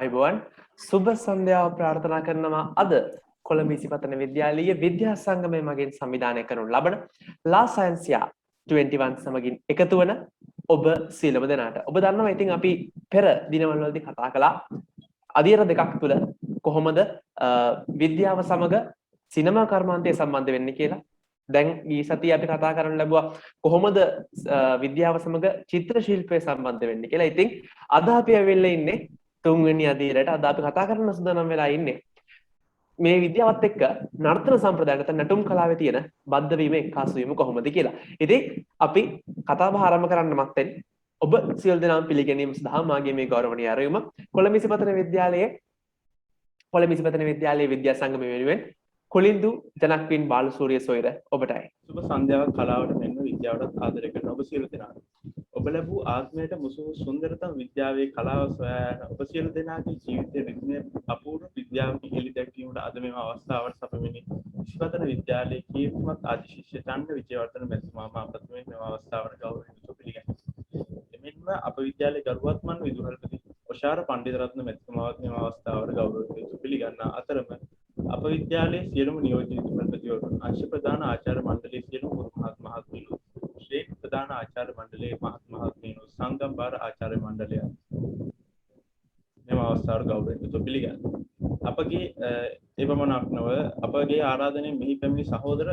අයිබෝවන් සුබ සන්ධ්‍යාව ප්‍රාර්ථනා කරනවා අද කොළඹ ඉසිපතන විද්‍යාලීය විද්‍යා සංගමය මගින් සංවිධානය කරනු ලබන ලා සයන්සියා 21 සමගින් එකතු වන ඔබ සියලුම දෙනාට ඔබ දන්නවා ඉතින් අපි පෙර දිනවල වලදී කතා කළා අධීර දෙකක් තුල කොහොමද විද්‍යාව සමග සිනමා කර්මාන්තය සම්බන්ධ වෙන්නේ කියලා දැන් ඊ සතිය අපි කතා කරන්න ලැබුවා කොහොමද විද්‍යාව සමග චිත්‍ර ශිල්පය සම්බන්ධ වෙන්නේ කියලා. ඉතින් අද අපි ඇවිල්ලා ඉන්නේ තුන්වෙනි අදියරට අද අපි කතා කරන්න සූදානම් වෙලා ඉන්නේ මේ විද්‍යාවත් එක්ක නර්තන සම්ප්‍රදාය නැත්නම් නැටුම් කලාවේ තියෙන බද්ධ වීම එක්කාසු වීම කොහොමද කියලා. ඉතින් අපි කතාබහ ආරම්භ කරන්න මත්තෙන් ඔබ සියලු දෙනාම පිළිගැනීම සඳහා මාගේ මේ ගෞරවනීය ආරයුම කොළඹ ඉසිපතන විද්‍යාලයේ විද්‍යා සංගමය වෙනුවෙන් කොලින්දු ජනක්වින් බාලසූරිය සොයුර ඔබටයි. සුබ සන්ධ්‍යාවක් කලාවට මෙන්ම විද්‍යාවටත් ආදරය කරන ඔබ සියලු දෙනාට. ඔබ ලැබූ ආත්මයට මුසු සුන්දරතම විද්‍යාවේ කලාව සොයා යන ඔබ සියලු දෙනාගේ ජීවිතයේ රිද්මය අපූර්ව විද්‍යාවකින් එළි දැක්වීමට අද මෙම අවස්ථාවට සපමිනි. ඉස්පතන විද්‍යාලයේ කීර්තිමත් ආදි ශිෂ්‍ය චන්න විජේවර්ධන මැතිතුමා මා ප්‍රථමයෙන් මෙම අවස්ථාවට ගෞරවයෙන් පිළිගන්නවා. එමෙන්ම අප විද්‍යාලයේ ගරුවත්මන් විදුහල්පති ඔෂාර පණ්ඩිතරත්න මැතිතුමාවත් මෙම අවස්ථාවට ගෞරවයෙන් පිළිගන්නා අතරම අප විද්‍යාලයේ සියලුම නියෝජිත විදුහල්පතිවරුන් අංශ ප්‍රධාන ආචාර්ය මණ්ඩලයේ සියලුම මහත්මීන් ශ්‍රේණි ප්‍රධාන ආචාර්ය මණ්ඩලයේ මහත්මීන් සංගම් භාර ආචාර්ය මණ්ඩලය මෙම අවස්ථාවට ගෞරවයෙන් පිළිගන්නවා. අපගේ එපමණක් නොව අපගේ ආරාධනයෙන් මෙහි පැමිණි සහෝදර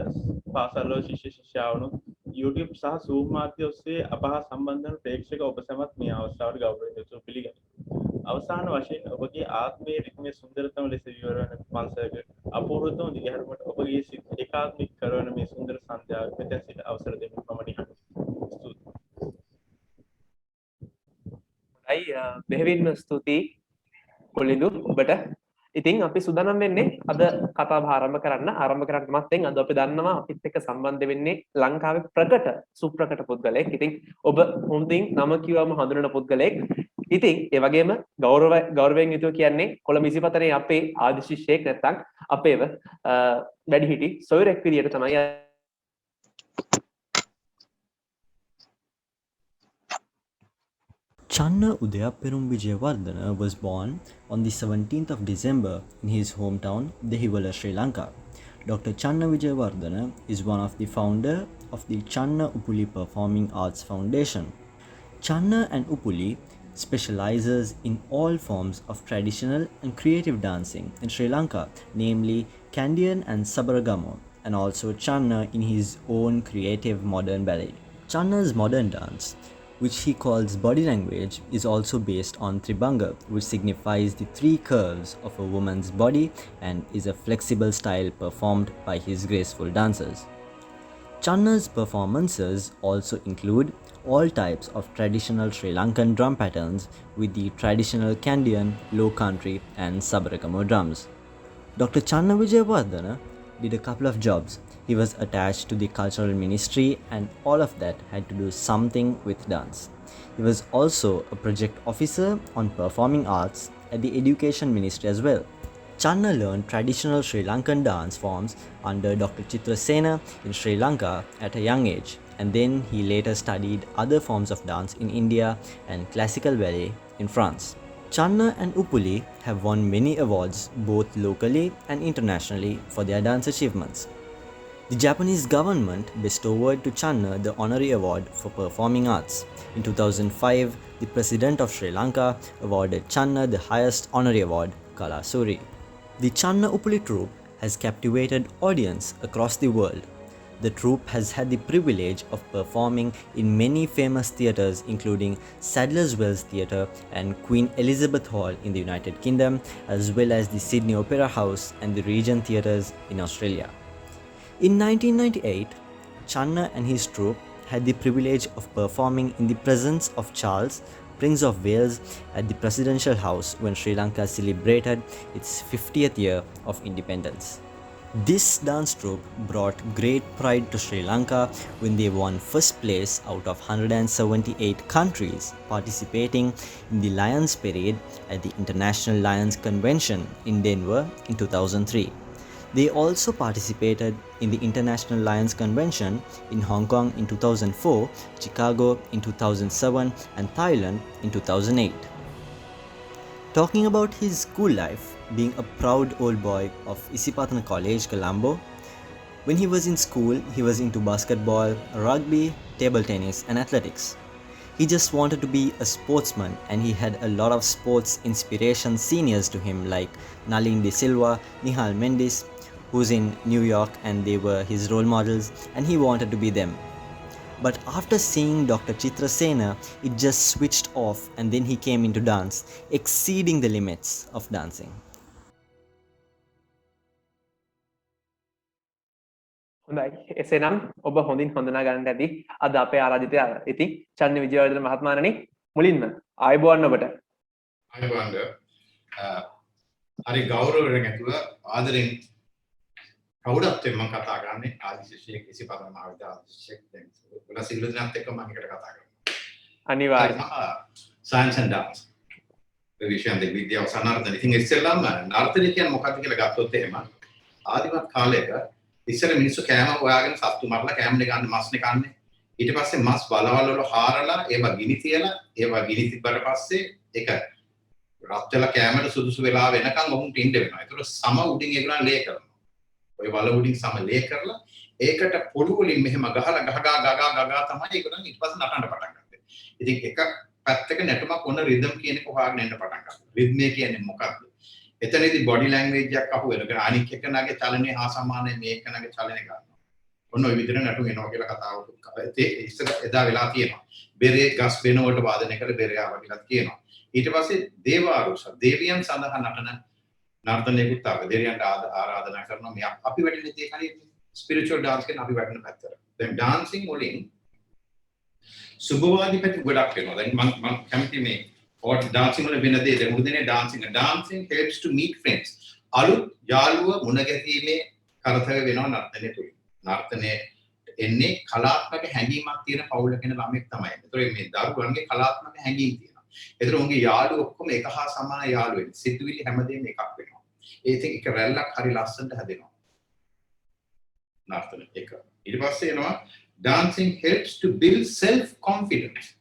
පාසල්වල ශිෂ්‍ය ශිෂ්‍යාවනුත් YouTube සහ Zoom මාධ්‍ය ඔස්සේ අප හා සම්බන්ධ වන ප්‍රේක්ෂක ඔබ සැමත් මේ අවස්ථාවට ගෞරවයෙන් පිළිගන්නවා. අවසාන වශයෙන් ඔබගේ ආත්මයේ රිද්මයේ සුන්දරතම ලෙස විවර වන පන්සලක අපූර්වතම දිගහැරුමට ඔබගේ සිත ඒකාත්මික කරවන මේ සුන්දර සන්ධ්‍යාව මෙතෙන් සිට අවසර දෙමින් මම නිහඬ බෙහෙවින්ම ස්තුතියි කොලින්දු ඔබට. ඉතින් අපි සූදානම් වෙන්නේ අද කතාබහ ආරම්භ කරන්න මත්තෙන් අද අපි දන්නවා අපිත් එක්ක සම්බන්ධ වෙන්නේ ලංකාවේ ප්‍රකට සුප්‍රකට පුද්ගලයෙක්. ඉතින් ඔබ හොඳින් නම කිව්වම හඳුනන පුද්ගලයෙක්. ඉතින් ඒ වගේම ගෞරවයෙන් යුතුව කියන්නේ කොළඹ ඉසිපතනේ අපේ ආදි ශිෂ්‍යයෙක් නැත්නම් අපේව වැඩිහිටි සොයුරෙක් විදියට තමයි Channa Udayaperum Vijayawardena was born on the 17th of December in his hometown, Dehiwala, Sri Lanka. Dr. Channa Vijayawardena is one of the founder of the Channa Upuli Performing Arts Foundation. Channa and Upuli specializes in all forms of traditional and creative dancing in Sri Lanka, namely Kandyan and Sabaragamo, and also Channa in his own creative modern ballet. Channa's modern dance, which he calls body language, is also based on Tribanga, which signifies the three curves of a woman's body and is a flexible style performed by his graceful dancers. Channa's performances also include all types of traditional Sri Lankan drum patterns with the traditional Kandyan, low country and Sabaragamo drums. Dr. Channa Vijayawardena did a couple of jobs. He was attached to the cultural ministry and all of that had to do something with dance. He was also a project officer on performing arts at the education ministry as well. Channa learned traditional Sri Lankan dance forms under Dr. Chitra Sena in Sri Lanka at a young age, and then he later studied other forms of dance in India and classical ballet in France. Channa and Upuli have won many awards both locally and internationally for their dance achievements. The Japanese government bestowed to Channa the honorary award for performing arts. In 2005, the President of Sri Lanka awarded Channa the highest honorary award, Kalasuri. The Channa Upuli troupe has captivated audience across the world. The troupe has had the privilege of performing in many famous theatres including Sadler's Wells Theatre and Queen Elizabeth Hall in the United Kingdom, as well as the Sydney Opera House and the Regent Theatres in Australia. In 1998, Channa and his troupe had the privilege of performing in the presence of Charles, Prince of Wales, at the Presidential House when Sri Lanka celebrated its 50th year of independence. This dance troupe brought great pride to Sri Lanka when they won first place out of 178 countries participating in the Lions Parade at the International Lions Convention in Denver in 2003. They also participated in the International Lions Convention in Hong Kong in 2004, Chicago in 2007 and Thailand in 2008. Talking about his school life, being a proud old boy of Isipatana College, Colombo, when he was in school, he was into basketball, rugby, table tennis, and athletics. He just wanted to be a sportsman, and he had a lot of sports inspiration seniors to him like Nalin De Silva, Nihal Mendes, who's in New York, and they were his role models, and he wanted to be them. But after seeing Dr. Chitra Sena, it just switched off, and then he came into dance, exceeding the limits of dancing. හොඳයි එසේනම් ඔබ හොඳින් හඳුනා ගන්නට ඇති අද අපේ ආරාධිතය ඉතින් චන්න විජයවර්ධන මහත්මයාණනි මුලින්ම ආයුබෝවන් ඔබට අයබන්ද හරි ගෞරවයෙන් ඇතුව ආදරෙන් කවුරුත් මම කතා කරන්නේ ආදි ශිෂ්‍යයෙක් ඉසිපතන මහවිද්‍යාල ශිෂ්‍යයෙක් දැන් ඔයාලා සිල්ලු දෙනාත් එක්ක මම එකට කතා කරනවා අනිවාර්යයෙන් science and dance ඒ විෂයන් දෙක විද්‍යාව සනාර්ථන ඉතින් ඉස්සෙල්ලාම නර්තනය කියන්නේ මොකක්ද කියලා ගත්තොත් එහෙම ආදිමත් කාලයක ඉස්සර මිනිස්සු කෑම හොයාගෙන සත්තු මරලා කෑමනේ ගන්න මස්නේ කන්නේ ඊට පස්සේ මස් බලවල් වල හාරලා ඒවා ගිනි තියලා ඒවා ගිනි තිබ්බට පස්සේ ඒක රත් වෙලා කෑමට සුදුසු වෙලා වෙනකන් ඔවුන්ට ඉන්න වෙනවා ඒතර සම උඩින් ඒගොල්ලන් ලේ කරනවා ඔය වල උඩින් සම ලේ කරලා ඒකට පොළු වලින් මෙහෙම ගහලා ගගා තමයි ඒගොල්ලන් ඊට පස්සේ නටන්න පටන් ගත්තේ ඉතින් එක පැත්තක නැටුමක් ඔන්න රිද්ම් කියන එක හොයාගෙන එන්න පටන් ගත්තා රිද්මේ කියන්නේ මොකක්ද එතනදී බොඩි ලැන්ග්වේජ් එකක් අහු වෙනවා. අනික් එකනගේ චලනය හා සමානයි මේ එකනගේ චලනය ගන්නවා. ඔන්න ඔය විදිහට නටු වෙනවා කියලා කතාවක් ඉස්සර එදා වෙලා තියෙනවා. බෙරේ ගස් වෙන වලට වාදනය කරලා බෙරේ ආවා කියලා කියනවා. ඊට පස්සේ දේවාරුෂ දේවියන් සඳහා නටන නර්තනයකුත් ආවා. දෙවියන්ට ආරාධනා කරනවා. මේ අපි වැටෙන තේ කණේ ස්පිරිචුවල් ඩාන්ස් කියන අපි වැටෙන පැත්තට. දැන් ඩාන්සින් වලින් සුභවාදී පැති ගොඩක් වෙනවා. දැන් මම කැමති මේ or dancing වල වෙන දේ දැන් උදේනේ dancing helps to meet friends අලුත් යාළුව මුණ ගැසීමේ කරතව වෙනවා නර්තනයේ තුලින් නර්තනයේ එන්නේ කලාත්මක හැඟීමක් තියෙන පවුලක ඉන්න ළමෙක් තමයි. ඒතර මේ දරුවන්ගේ කලාත්මක හැඟීම් තියෙනවා. ඒතර උන්ගේ යාළුවෝ ඔක්කොම එක හා සමාන යාළුවෝ වෙන්නේ. සිතුවිලි හැමදේම එකක් වෙනවා. ඒ ඉතින් එක රැල්ලක් හරි ලස්සනට හැදෙනවා. නර්තන එක. ඊට පස්සේ එනවා dancing helps to build self confidence.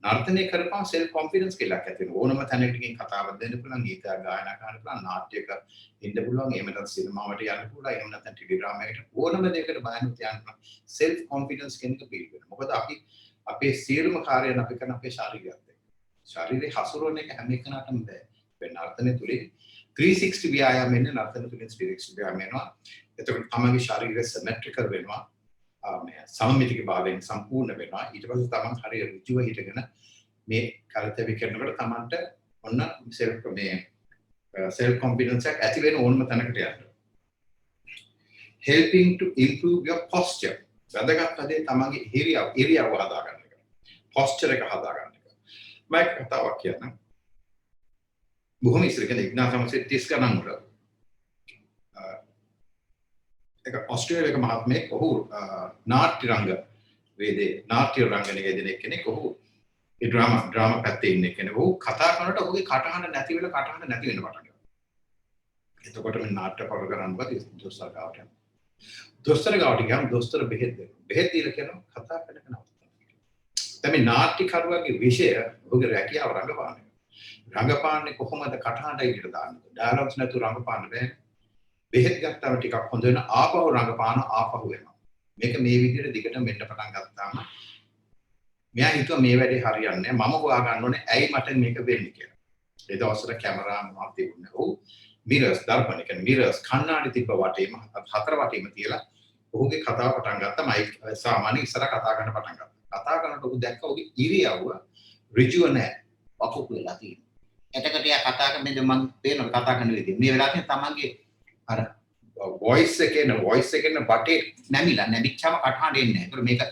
නර්තනය කරපුවාම self confidence කියලා එකක් ඇති වෙනවා. ඕනම තැනකට ගිහින් කතාවක් දෙන්න පුළුවන්, ගීතයක් ගායනා කරන්න පුළුවන්, නාට්‍යයක ඉන්න පුළුවන්, එහෙම නැත්නම් සිනමාවට යන්න පුළුවන්, එහෙම නැත්නම් ටෙලි ඩ්‍රාමාවකට ඕනම දෙයකට බයනුත් යන්න පුළුවන්. self confidence කියන එක පිළිගන්න. මොකද අපි අපේ සියලුම කාර්යයන් අපි කරන අපේ ශාරීරිකයත් එක්ක. ශාරීරික හසුරුවන එක හැම එකනටම බෑ. වෙන නර්තනය තුලින් 360 ව්‍යායාම වෙන්නේ නර්තන තුලින් 360 ව්‍යායාම වෙනවා. එතකොට තමන්ගේ ශරීරය symmetrical වෙනවා. සමමිතික භාවයෙන් සම්පූර්ණ වෙනවා ඊට පස්සේ තමන් හරිය ඍජුව හිටගෙන මේ කරතවි කරනකොට තමන්ට ඔන්න self confidence එක ඇති වෙන ඕනම තැනකට යන්න helping to improve your posture වැදගත් දේ තමන්ගේ ඉරියව්ව හදා ගන්න එක posture එක හදා ගන්න එක මම කතාවක් කියන්නම් බොහොම ඉස්සර කෙනෙක් 1930 ගණන් වල එක ඔස්ට්‍රේලියාවේ මහත්මයෙක් ඔහු නාට්‍ය රංග වේදේ නාට්‍ය රංගනයේ දෙන කෙනෙක් ඔහු ඒ ඩ්‍රාමා පැත්තේ ඉන්න කෙනෙක් ඔහු කතා කරනකොට ඔහුගේ කටහඬ නැති වෙන පටන් ගන්නවා. එතකොට මේ නාට්‍ය ප්‍රෝග්‍රෑම් වලදී දොස්තර ගාවට යනවා. දොස්තර ගාවට ගියාම දොස්තර බෙහෙත් දෙනවා. බෙහෙත් දීලා කියනවා කතා කරන්න නවත්තන්න. දැන් මේ නාට්‍යකරුවාගේ විෂය ඔහුගේ රැකියාව රංගපාන එක. රංගපාන්නේ කොහොමද කටහඬ ඉදිරියට දාන්නේ? ඩයලොග්ස් නැතුව රංගපාන්න බෑ. බෙහෙත් ගත්තාම ටිකක් හොඳ වෙන ආපහු රංගපාන ආපහු වෙනවා. මේක මේ විදිහට දිගට මෙන්න පටන් ගත්තාම මෙයා හිතුවා මේ වැඩේ හරියන්නේ නැහැ. මම හොයා ගන්න ඕනේ ඇයි මට මේක වෙන්නේ කියලා. ඒ දවස්වල කැමරා මොනවද තිබුණේ. ඔව් මිරර්ස් දර්පණ කියන්නේ මිරර්ස් කණ්ණාඩි තිබ්බ වටේම හතර වටේම තියලා ඔහුගේ කතාව පටන් ගත්තා. මයික් සාමාන්‍ය ඉස්සර කතා කරන්න පටන් ගත්තා. කතා කරනකොට ඔහු දැක්ක ඔහුගේ ඉරියව්ව ඍජුව නැහැ. වකුක් වෙලා තියෙනවා. එතකොට යා කතා කරන්නේ මම පේනවා කතා කරන විදිහ. මේ වෙලාවේ තමන්ගේ අර වොයිස් එකේ බටේ නැමිච්චාම කටහඬ එන්නේ නැහැ. ඒතකොට මේක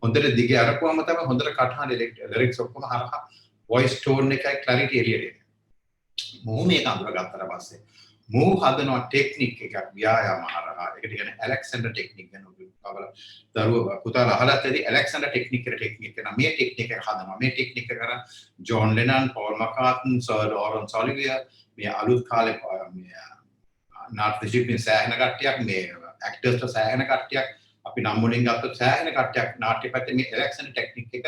හොඳට දිගේ අරපුවාම තමයි හොඳට කටහඬ ලිරික්ස් ඔක්කොම හරහා වොයිස් ටෝන් එකයි ක්ලැරිටි එළියට එන්නේ. මොහු මේක අඳුරගත්තට පස්සේ මොහු හදනවා ටෙක්නික් එකක් ව්‍යායාම හරහා. ඒකට කියන්නේ ඇලෙක්සැන්ඩර් ටෙක්නික් ගැන ඔබලා දරුවෝ පුතාලා අහලා ඇති ඇලෙක්සැන්ඩර් ටෙක්නික් කියලා ටෙක්නික් එක. මේ ටෙක්නික් එක හදනවා. මේ ටෙක්නික් එක කරා ජෝන් ලෙනන්, පෝල් මකාර්ටන්, සර් ලොරන්ස් ඔලිවියර් මේ අලුත් කාලේ මේ නාට්‍ය ශිල්පීන් සෑහෙන කට්ටියක් මේ ඇක්ටර්ස්ලා සෑහෙන කට්ටියක් අපි නම් වලින් ගත්තොත් සෑහෙන කට්ටියක් නාට්‍ය පැත්තේ මේ ඇලෙක්සැන්ඩර් ටෙක්නික් එක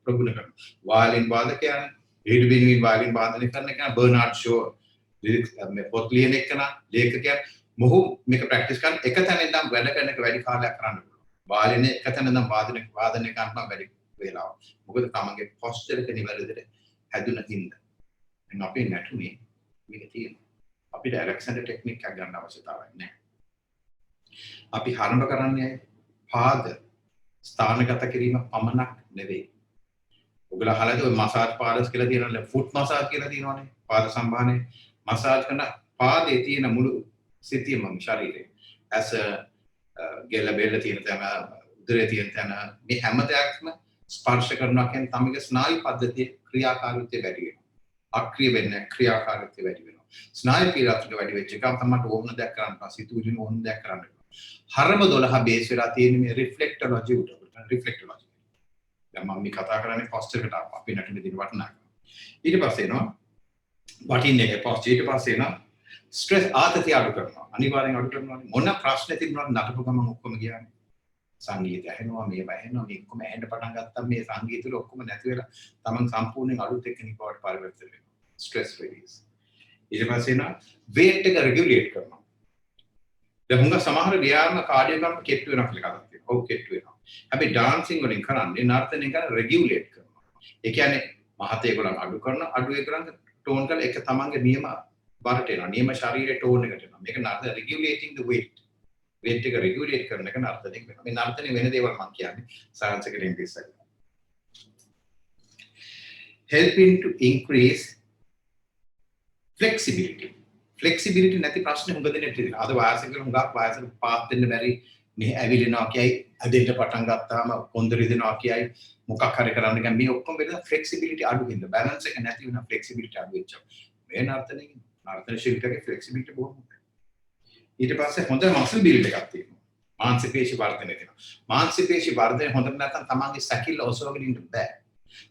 ප්‍රගුණ කරනවා. වයලින් වාදකයන් ඊට බින්වින් වයලින් වාදනය කරන එක බර්නාඩ් ෂෝ ලිරික්ස් මේ පොත් ලියන එක නා ලේඛකයා මොහු මේක ප්‍රැක්ටිස් කරන එක තැන ඉඳන් වැඩ කරන එක වැඩි කාලයක් කරන්න පුළුවන්. වායලිනේ එක තැන ඉඳන් වාදනය කරනවා වැඩි වේලාවක්. මොකද තමන්ගේ පොස්චර් එක නිවැරදිට හැදුන හින්දා. දැන් අපේ නැටුනේ මේක තියෙනවා. අපිට ඇලෙක්සැන්ඩර් ටෙක්නික් එකක් ගන්න අවශ්‍යතාවයක් නැහැ. අපි ආරම්භ කරන්නේ පාද ස්ථානගත කිරීම පමණක් නෙවෙයි. ඔයගොල්ලෝ අහලාද ඔය මසාජ් පාර්ලර්ස් කියලා තියෙනවනේ ෆුට් මසාජ් කියලා තියෙනවනේ. පාද සම්බාහනේ මසාජ් කරන පාදයේ තියෙන මුළු සිතියම ශරීරේ. ඇස ගෙල බෙල්ල තියෙන තැන උදරයේ තියෙන තැන මේ හැම දෙයක්ම ස්පර්ශ කරනවා කියන්නේ තමගේ ස්නායු පද්ධතියේ ක්‍රියාකාරීත්වය වැඩි වෙනවා. අක්‍රිය වෙන්නේ ක්‍රියාකාරීත්වය වැඩි වෙනවා. ස්නායු ක්‍රියාකාරීත්වය වැඩි වෙච්ච එකම තමයි ඕන දෙයක් කරන්න පුළුවන්. සිතුවිලි ඕන දෙයක් කරන්න පුළුවන්. හරම 12 බේස් වෙලා තියෙන මේ රිෆ්ලෙක්ටොලොජි උඩ. රිෆ්ලෙක්ටොලොජි. දැන් මම මේ කතා කරන්නේ පොස්චර් එකට අපි නැටුනේ දින වටනක්. ඊට පස්සේ එනවා වටින් එක පොස්චර් ඊට පස්සේ එනවා ස්ට්‍රෙස් ආතතිය අඩු කරනවා. අනිවාර්යෙන් අඩු කරනවා. මොන ප්‍රශ්න තිබුණාද නටපු ගමන් ඔක්කොම ගියානේ. සංගීතය ඇහෙනවා මේ වැහෙනවා මේ ඔක්කොම ඇහෙන්න පටන් ගත්තා මේ සංගීත වල ඔක්කොම නැති වෙලා තමන් සම්පූර්ණයෙන් අලුත් ටෙක්නික් වලට පරිවර්තනය වෙනවා. Stress release. ඊට පස්සේ එනවා වේට් එක රෙගියුලේට් කරනවා. දැන් හුඟ සමහර ව්‍යායාම කාඩියෝග්‍රෑම් කෙට්ටු වෙනවා කියලා කතාවක් තියෙනවා. ඔව් කෙට්ටු වෙනවා. හැබැයි ඩාන්සින් වලින් කරන්නේ නර්තනය කරන රෙගියුලේට් කරනවා. ඒ කියන්නේ මහත ඒගොල්ලන් අඩු කරන අඩු ඒගොල්ලන් ටෝන් කරලා එක තමන්ගේ නියම බරට එනවා. නියම ශරීරයේ ටෝන් එකට එනවා. මේක නර්තන රෙගියුලේටිං ද වේට්. වේට් එක රෙගියුලේට් කරන එක නර්තනය වෙනවා. මේ නර්තනය වෙන දේවල් මම කියන්නේ සයන්ස් එකේ ඉංග්‍රීසි එකේ. helping to increase flexibility. Flexibility නැති ප්‍රශ්න හුඟ දෙනෙක් තියෙනවා. අද වාසිකල හුඟක් වාසිකල පාත් දෙන්න බැරි මේ ඇවිලෙනවා කියයි අදෙන්න පටන් ගත්තාම කොන්ද රිදෙනවා කියයි මොකක් හරි කරන්න ගියම මේ ඔක්කොම වෙන ෆ්ලෙක්සිබිලිටි අඩු වෙන බැලන්ස් එක නැති වෙන ෆ්ලෙක්සිබිලිටි අඩු වෙච්ච. මේ නර්තන ශිල්පයේ ෆ්ලෙක්සිබිලිටි බොහොම හොඳයි. ඊට පස්සේ හොඳ මසල් බිල්ඩ් එකක් තියෙනවා. මාංශ පේශි වර්ධනය තියෙනවා. මාංශ පේශි වර්ධනය හොඳ නැත්නම් තමන්ගේ සැකිල්ල ඔසවගෙන ඉන්න බෑ.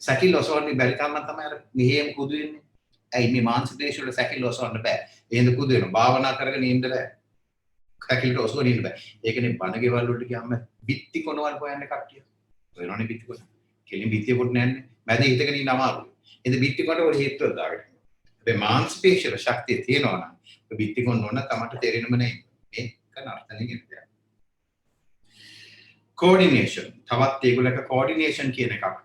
සැකිල්ල ඔසවන්නේ බැරි කම තමයි අර මෙහෙම කුදු වෙන්නේ. ඇයි මේ මාංශ පේශි වල සැකිල්ල ඔසවන්න බෑ. එහෙනම් කුදු වෙනවා. භාවනා කරගෙන ඉන්න බෑ. සැකිල්ලට ඔසවගෙන ඉන්න බෑ. ඒකනේ බණ ගෙවල් වලට ගියාම බිත්ති කොනවල් හොයන්නේ කට්ටිය. වෙනවනේ බිත්ති කොන. කෙලින් බිත්තිය කොට නැන්නේ. මැද හිටගෙන ඉන්න අමාරුයි. එද බිත්ති කොට වල හේතුව දාගන්න. හැබැයි මාංශ පේශි වල ශක්තිය තියෙනවා නම් බිත්ති කොන ඕන තමයි තේරෙන්නම නැහැ. මේක නර්තනයේ කියන්නේ. coordination. තවත් ඒගොල්ලක coordination කියන එකක්.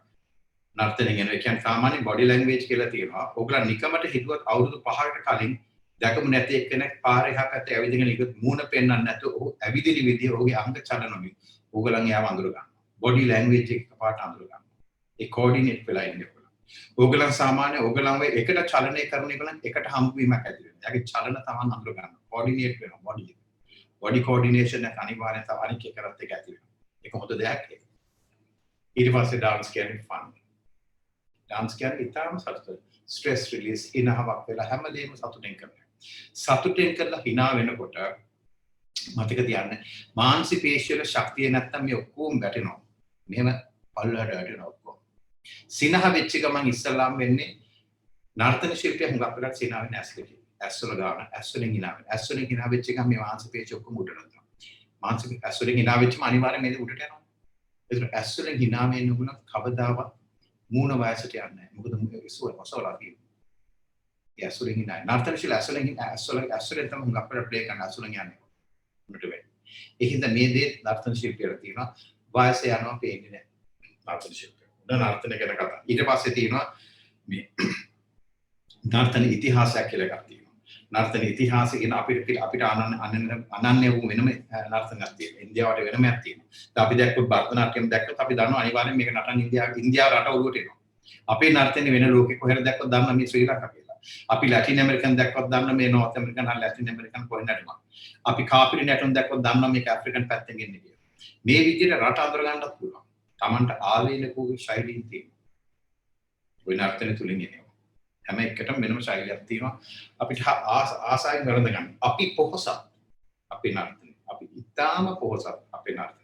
නර්තනය ගැන කියන්නේ සාමාන්‍ය බොඩි ලැන්ග්වේජ් කියලා තියෙනවා. ඕගොල්ලන් නිකමට හිතුවත් අවුරුදු 5කට කලින් දැකමු නැති එක්කෙනෙක් පාරේ හකට ඇවිදගෙන ඉගොත් මූණ පෙන්වන්න නැතුව ඔහු ඇවිදින විදිය ඔහුගේ අංග චලන වලින් ඕගොල්ලන් එයාව අඳුර ගන්නවා. බොඩි ලැන්ග්වේජ් එක පාට අඳුර ගන්නවා. ඒ කෝඩිනේට් වෙලා ඉන්නේ ඕගොල්ලන්. ඕගොල්ලන් සාමාන්‍ය ඕගොල්ලන් වෙ එකට චලනය කරන එකලන් එකට හම්බ වීමක් ඇති වෙනවා. එයාගේ චලන තමන් අඳුර ගන්නවා. කෝඩිනේට් වෙනවා බොඩි එක. බොඩි කෝඩිනේෂන් එක අනිවාර්යයෙන් තව අනික් එකකට එක ඇති වෙනවා. ඒක හොඳ දෙයක් ඒක. ඊට පස්සේ ඩාන්ස් කියන්නේ ෆන්. ඩාන්ස් කියන්නේ ඉතාලම සතුටුයි. ස්ට්‍රෙස් රිලීස් ඉනහවක් වෙලා හැමදේම සතුටෙන් කරනවා. සතුටෙන් කරලා hina වෙනකොට මතක තියාගන්න මානසික පේශිවල ශක්තිය නැත්තම් මේ ඔක්කොම වැටෙනවා. මෙහෙම පල්ලහට වැටෙනවා ඔක්කොම. සිනහ වෙච්ච ගමන් ඉස්සල්ලාම් වෙන්නේ නර්තන ශිල්පියා හුඟක් වෙලාට සිනහ වෙන්නේ ඇස්ලකින්. ඇස්වල ගන්න ඇස්වලින් hina වෙනවා. ඇස්වලින් hina වෙච්ච ගමන් මේ මානසික පේශිය ඔක්කොම උඩට යනවා. මානසික ඇස්වලින් hina වෙච්චම අනිවාර්යයෙන් මේක උඩට යනවා. ඒක ඇස්වලින් hina වෙන්න උගුණ කවදාවත් මූණ වයසට යන්නේ නැහැ. මොකද මුගේ ඉස්සුව ඔසවලා තියෙනවා. ඇස්වලින් hina. නර්තන ශිල්ප ඇස්වලින් තමයි හුඟක් වෙලාට ප්ලේ කරන ඇස්වලින් යන්නේ. උඩට වෙන්නේ. ඒ හින්දා මේ දේ නර්තන ශිල්පියට තියෙනවා. වයස යනවා පේන්නේ නැහැ. නර්තන ශිල්පිය. නර්තන ගැන කතා. ඊට පස්සේ තියෙනවා මේ නර්තන ඉතිහාසයක් කියලා එකක් තියෙනවා. නර්තන ඉතිහාසය කියන අපිට අනන්‍ය වූ වෙනම නර්තනයක් තියෙනවා. ඉන්දියාවට වෙනමක් තියෙනවා. දැන් අපි දැක්කොත් භරතනාට්‍යම් දැක්කොත් අපි දන්නවා අනිවාර්යෙන් මේක නටන ඉන්දියාව රට ඔළුවට එනවා. අපේ නර්තනේ වෙන ලෝකෙ කොහෙද දැක්කොත් දන්නවා මේ ශ්‍රී ලංකාව කියලා. අපි ලැටින් ඇමරිකන් දැක්කොත් දන්නවා මේ නෝර්ත් ඇමරිකන් හා ලැටින් ඇමරිකන් කොහෙන් නටනවා. අපි කාපිරි නැටුම් දැක්කොත් දන්නවා මේක ඇෆ්‍රිකන් පැත්තෙන් එන්නේ කියලා. මේ විදිහට රට අඳුර ගන්නත් පුළුවන්. Tamanට ආවේනිකෝගේ ශෛලීන් තියෙනවා. ওই නර්තන තුලින් එනවා. හැම එකටම වෙනම ශෛලියක් තියෙනවා. අපිට ආසාවෙන් වරඳ ගන්න. අපි පොහොසත්. අපේ නර්තන. අපි ඉතාම පොහොසත් අපේ නර්තන.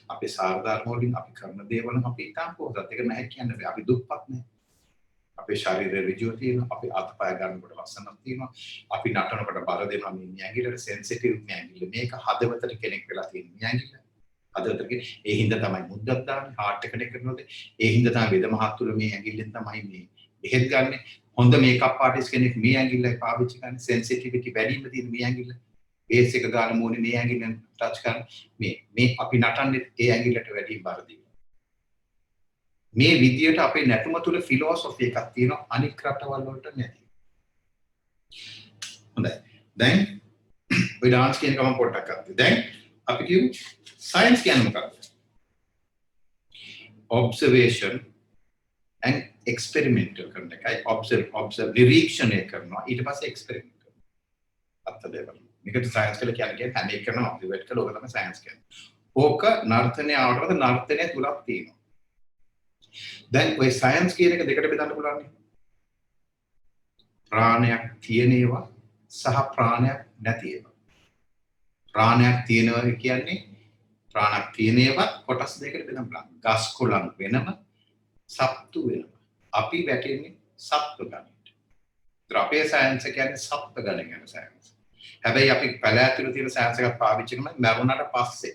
අපේ සාරධර්ම වලින් අපි කරන දේවල් අපි ඉතාම පොහොසත්. ඒක නැහැ කියන්න බෑ. අපි දුප්පත් නෑ. අපේ ශරීරයේ ඍජුව තියෙනවා. අපි අත්පය ගන්නකොට ලස්සනක් තියෙනවා. අපි නටනකොට බර දෙනවා මේ ඇඟිල්ලට සෙන්සිටිව් මේ ඇඟිල්ල. මේක හදවතට කෙනෙක් වෙලා තියෙන මේ ඇඟිල්ල. හදවතට ඒ හින්දා තමයි මුද්දක් දාන්නේ. හાર્ට් එකට කරනොත් ඒ හින්දා තමයි වෙද මහත්තුරු මේ ඇඟිල්ලෙන් තමයි මේ බෙහෙත් ගන්න හොඳ මේකප් ආටිස්ට් කෙනෙක් මේ ඇඟිල්ල පාවිච්චි කරන සෙන්සිටිවිටි වැඩිම තියෙන මේ ඇඟිල්ල බේස් එක ගන්න මොනේ මේ ඇඟිල්ලෙන් ටච් කරන මේ අපි නටන්නේ ඒ ඇඟිල්ලට වැඩි බර දීලා මේ විදියට අපේ නැටුම තුල ෆිලොසොෆි එකක් තියෙනවා අනික් රටවල් වලට නැති හොඳයි දැන් ඔය ඩාන්ස් කියන කම පොඩ්ඩක් අත්ද දැන් අපි කියමු සයන්ස් කියන්නේ මොකක්ද observation and experimental කරන එකයි observe නිරීක්ෂණය කරනවා ඊට පස්සේ experiment කරනවා අත්ද දෙවල මේකට සයන්ස් කියලා කියන්නේ හැම එකම ඔබ්සර්වේට් කරලා ඕක තමයි සයන්ස් කියන්නේ ඕක නර්තනය ආවටද නර්තනය තුලක් තියෙනවා දැන් ඔය සයන්ස් කියන එක දෙකට බෙදන්න පුළුවන් ප්‍රාණයක් තියෙන ඒවා සහ ප්‍රාණයක් නැති ඒවා ප්‍රාණයක් තියෙනවා කියන්නේ ප්‍රාණක් තියෙන ඒවා කොටස් දෙකකට බෙදන්න පුළුවන් ගස් කොළන් වෙනම සත්තු වෙනම අපි වැටෙන්නේ සත්ව ගණයට අපේ සයන්ස් කියන්නේ සත්ව ගණ ගැන සයන්ස් හැබැයි අපි පැල ඇතුළේ තියෙන සයන්ස් එකක් පාවිච්චි කරනවා මරුණාට පස්සේ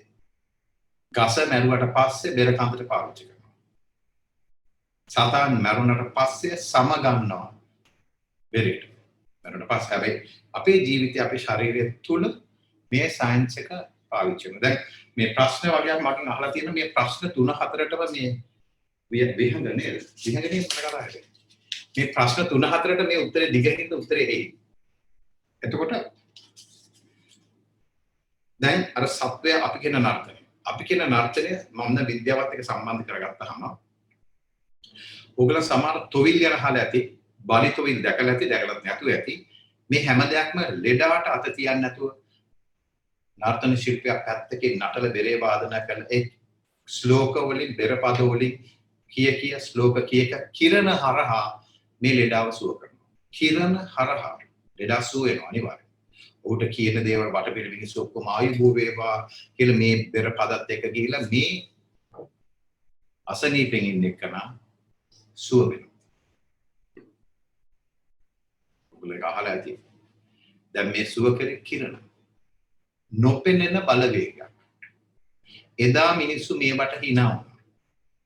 ගස මැරුවට පස්සේ බෙර කන්දට පාවිච්චි කරනවා සතාන් මරුණාට පස්සේ සම ගන්නවා බෙරේට මරුණාට පස්සේ හැබැයි අපේ ජීවිතය අපේ ශරීරය තුල මේ සයන්ස් එක පාවිච්චි කරනවා දැන් මේ ප්‍රශ්න වගේක් මගෙන් අහලා තියෙන මේ ප්‍රශ්න 3-4ටම මේ විහංග නේද විහංගනේ කතා කරන්නේ මේ ප්‍රශ්න 3-4ට මේ උත්තරේ දිගින් උත්තරේ එයි එතකොට දැන් අර සත්වය අපි කියන නර්තනය මම විද්‍යාවත් එක්ක සම්බන්ධ කරගත්තාම ඕගොල්ලෝ සමහර තොවිල් ගැන අහලා ඇති බලි තොවිල් දැකලා නැතුව ඇති මේ හැම දෙයක්ම ලෙඩාට අත තියන්නේ නැතුව නර්තන ශිල්පයක් පැත්තකින් නටල බෙරේ වාදනය කරන ඒ ශ්ලෝක වලින් බෙර පද වලින් කිය ශ්ලෝක කියක කිරණ හරහා මේ ලෙඩාව සුව කරනවා කිරණ හරහා ලෙඩා සුව වෙනවා අනිවාර්යයෙන් ඔහුට කියන දේවල් වටපිට මිනිස්සු ඔක්කොම ආයුබෝ වේවා කියලා මේ බෙර පදත් එක්ක ගිහිලා මේ අසනීපෙන් ඉන්න එකන සුව වෙනවා ඔයගොල්ලෝ අහලා ඇති දැන් මේ සුව කරේ කිරණ නොපෙනෙන බලවේගයක් එදා මිනිස්සු මේවට hina වුණා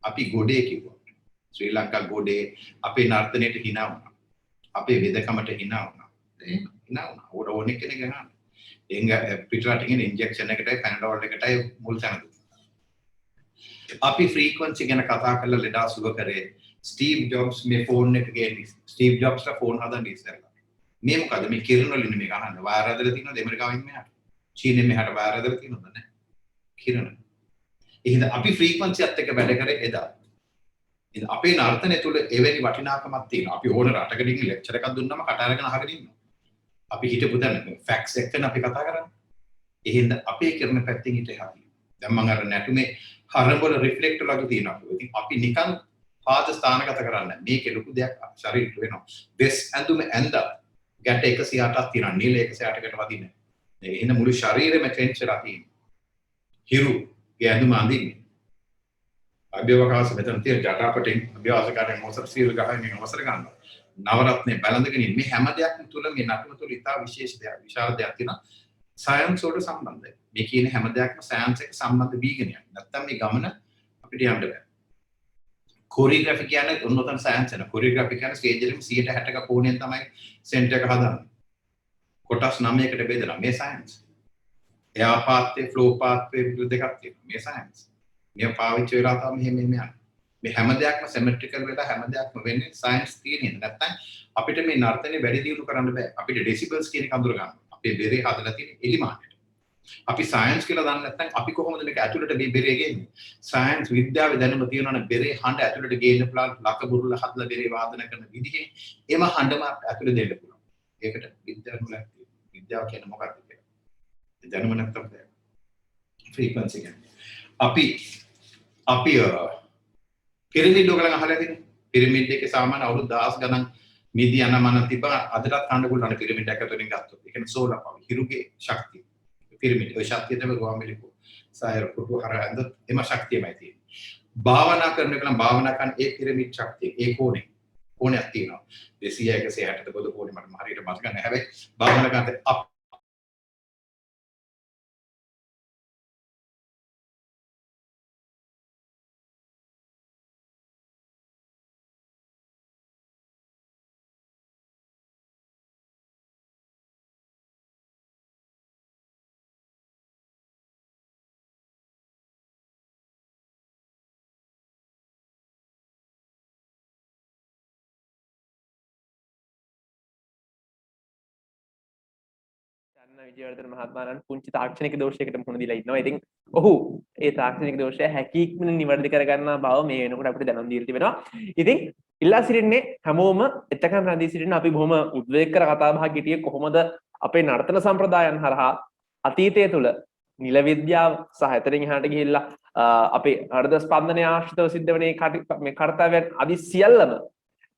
අපි ගොඩේ කිව්වා ශ්‍රී ලංකා ගොඩේ අපේ නර්තනයට hina වුණා අපේ වෙදකමට hina වුණා hina වුණා ඕනේ කෙනෙක් ගන්න එංග පිටරටින් ඉන්ජෙක්ෂන් එකටයි පැනඩෝල් එකටයි මුල් තැන දුන්නා අපි ෆ්‍රීකවන්සි ගැන කතා කරලා ලෙඩා සුව කරේ ස්ටීව් ජොබ්ස් මේ ෆෝන් එක ගේන්නේ ස්ටීව් ජොබ්ස්ලා ෆෝන් හදන්න ඉස්සෙල්ලා මේ මොකද මේ කිරණ වලින් මේ ගහන්න වයර් ඇදලා තියෙනවද ඇමරිකාවෙන් මෙහාට චීනෙන් මෙහාට වයර් ඇදලා තියෙනවද නැහැ කිරණ එහෙනම් අපි ෆ්‍රීකවන්සියත් එක්ක වැඩ කරේ එදා ඉතින් අපේ නර්තනය තුළ එවැනි වටිනාකමක් තියෙනවා අපි ඕන රටකට ගිහින් ලෙක්චර් එකක් දුන්නාම කට අරගෙන අහගෙන ඉන්නවා අපි හිතපු දැන් ෆැක්ට්ස් එක්කන අපි කතා කරන්නේ එහෙනම් අපේ කිරණ පැත්තෙන් හිට එහා දැන් මම අර නැටුමේ හරඹල රිෆ්ලෙක්ටර් වගේ තියෙනවා ඉතින් අපි නිකන් පාද ස්ථානගත කරන්නේ මේකේ ලොකු දෙයක් ශරීරයට වෙනවා වෙස් ඇඳුම ඇඳලා ගැට 108ක් තියෙනවා නිල 108කට වදින්නේ එහෙනම් මුළු ශරීරෙම ටෙන්ෂන් ආ තියෙනවා හිරු ඇඳුම අඳින්නේ අභ්‍යවකාශ මෙතන තියෙන ජටාපටින් අභ්‍යවකාශකාරයන් මොසර් සීල් ගහන්නේ අවසර ගන්නවා නවරත්නේ බැලඳගෙන මේ හැම දෙයක්ම තුල මේ නටුම තුල ඉතා විශේෂ දෙයක් විශාල දෙයක් තියෙනවා සයන්ස් වලට සම්බන්ධයි මේ කියන හැම දෙයක්ම සයන්ස් එක්ක සම්බන්ධ වීගෙන යනවා නැත්තම් මේ ගමන අපිට යන්න බෑ කොරියෝග්‍රැෆි කියන්නේ උන්නතන සයන්ස් එක කොරියෝග්‍රැෆි කියන්නේ ස්ටේජ් එකේ 160ක කෝණයෙන් තමයි සෙන්ටර් එක හදන්නේ කොටස් 9කට බෙදලා මේ සයන්ස් එයා පාත්වේ ෆ්ලෝ පාත්වේ දෙකක් තියෙනවා මේ සයන්ස් මේ පාවිච්චි වෙලා තමයි මෙහෙම යන්නේ මේ හැම දෙයක්ම සිමෙට්‍රිකල් වෙලා හැම දෙයක්ම වෙන්නේ සයන්ස් තියෙන නැත්නම් අපිට මේ නර්තනේ වැඩි දියුණු කරන්න බෑ අපිට ඩෙසිබල්ස් කියන එක අඳුර ගන්න අපේ බෙරේ හදලා තියෙන එලිමානට අපි සයන්ස් කියලා දන්නේ නැත්නම් අපි කොහොමද මේක ඇතුළට මේ බෙරේ ගේන්නේ සයන්ස් විද්‍යාවේ දැනුම තියෙනවනේ බෙරේ හඬ ඇතුළට ගේන්න පුළුවන් ලක බුරුල්ල හදලා බෙරේ වාදනය කරන විදිහේ එම හඬම ඇතුළට දෙන්න පුළුවන් ඒකට විද්‍යාව කියන්නේ මොකක්ද කියලා දැනුම නැත්තම් බෑ ෆ්‍රීකවන්සි කියන්නේ අපි පිරමිඩ් ඔයගලන් අහලා තියෙන්නේ පිරමිඩ් එකේ සාමාන්‍ය අවුරුදු 1000 ගණන් මිදි අනමන තිබා අදටත් කන්න පුළුවන් පිරමිඩ් එක ඇතුලෙන් ගත්තොත් ඒ කියන්නේ සෝලර් පවර් හිරුගේ ශක්තිය පිරමිඩ් ඔය ශක්තිය තමයි ගෝවාමිලිකු සායර පුටු හරඳ එම ශක්තියමයි තියෙන්නේ භාවනා කරන එක නම් භාවනා කරන ඒ පිරමිඩ් ශක්තිය ඒ කෝණයක් තියෙනවා 200 160 පොදු කෝණේ මට හරියට මතක නැහැ හැබැයි භාවනා කරද්දී විජේවර්ධන මහත්මයාණන් පුංචි තාක්ෂණික දෝෂයකට මුහුණ දීලා ඉන්නවා. ඉතින් ඔහු ඒ තාක්ෂණික දෝෂය හැකියික්මනින් නිවැරදි කරගන්නා බව මේ වෙනකොට අපිට දැනුම් දීලා තිබෙනවා. ඉතින් ඉල්ලා සිටින්නේ හැමෝම එතකන් රැඳී සිටින අපි බොහොම උද්වේග කර කතා බහක් ගිටියේ කොහොමද අපේ නර්තන සම්ප්‍රදායන් හරහා අතීතය තුළ නිල විද්‍යාව සහ එතනින් එහාට ගිහිල්ලා අපේ හෘද ස්පන්දනය ආශ්‍රිතව සිද්ධ වෙන මේ කර්තව්‍යයන් අදි සියල්ලම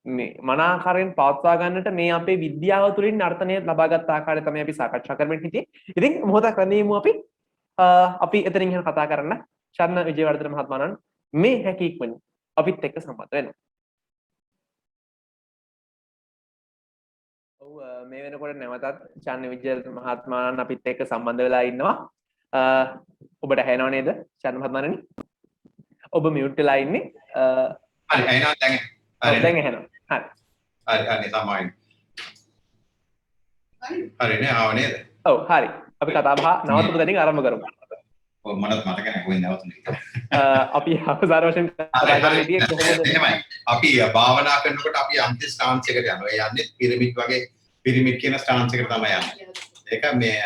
මේ මනාකාරයෙන් පවත්වා ගන්නට මේ අපේ විද්‍යාව තුළින් නර්තනය ලබාගත් ආකාරය තමයි අපි සාකච්ඡා කරමින් හිටියේ. ඉතින් මොහොතක් රැඳීමු අපි එතනින් එහාට කතා කරන්න චන්න විජේවර්ධන මහත්මයාණන් මේ හැකියික්මනින් අපිත් එක්ක සම්බන්ධ වෙනවා. ඔව් මේ වෙනකොට නැවතත් චන්න විජේවර්ධන මහත්මයාණන් අපිත් එක්ක සම්බන්ධ වෙලා ඉන්නවා. ඔබට ඇහෙනව නේද චන්න මහත්මයාණනි? ඔබ මියුට් වෙලා ඉන්නේ. හරි ඇහෙනවා දැන්. හරි දැන් ඇහෙනවා. හරි තමයි. හරි නේ ආව නේද? ඔව් හරි. අපි කතා බහ නවත්වමු දැනින් ආරම්භ කරමු. ඔව් මට මතක නැහැ කොහෙන්ද නවතුනේ. අපි අවසාන වශයෙන් කතා කරන්න හිටියේ කොහොමද? එහෙමයි. අපි භාවනා කරනකොට අපි අන්තිම ස්ටාන්ස් එකට යනවා. ඒ යන්නේ පිරමිඩ් වගේ පිරමිඩ් කියන ස්ටාන්ස් එකට තමයි යන්නේ. ඒක මේ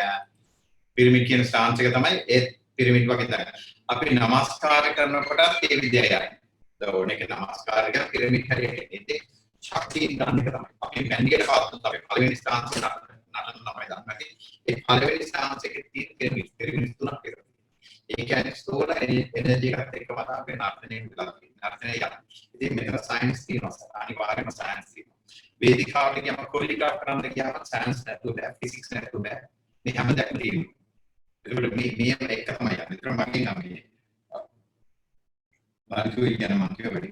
පිරමිඩ් කියන ස්ටාන්ස් එක තමයි ඒ පිරමිඩ් වගේ තමයි. අපි නමස්කාර කරනකොටත් ඒ විදියයි. ඕනෙක නමස්කාර කරන පිරමිඩ් හරියට ඉන්නේ ශක්තිය ගන්න එක තමයි. අපි මැන්ඩියට පාත්තොත් අපි පළවෙනි ස්ථානයේ නටන තමයි ගන්න. ඒ පළවෙනි ස්ථානයේ තියෙන පිරමිඩ් තුනක් එක. ඒ කියන්නේ ස්තෝර එනර්ජි එකත් එක්කම තමයි නර්තනයේ විලා තියෙන්නේ. නර්තනය යන. ඉතින් මෙතන සයන්ස් තියෙනවා. අනිවාර්යයෙන්ම සයන්ස් තියෙනවා. වේදිකාවට ගියම කොරියෝග්‍රාෆ් කරන්න ගියාම සයන්ස් නැතුව බෑ, ෆිසික්ස් නැතුව බෑ. මේ හැමදේම තියෙනවා. ඒකට මේ එක තමයි යන්නේ. ඒතර මගෙන් අපි බාහිර විද්‍යාව මම කියවලු.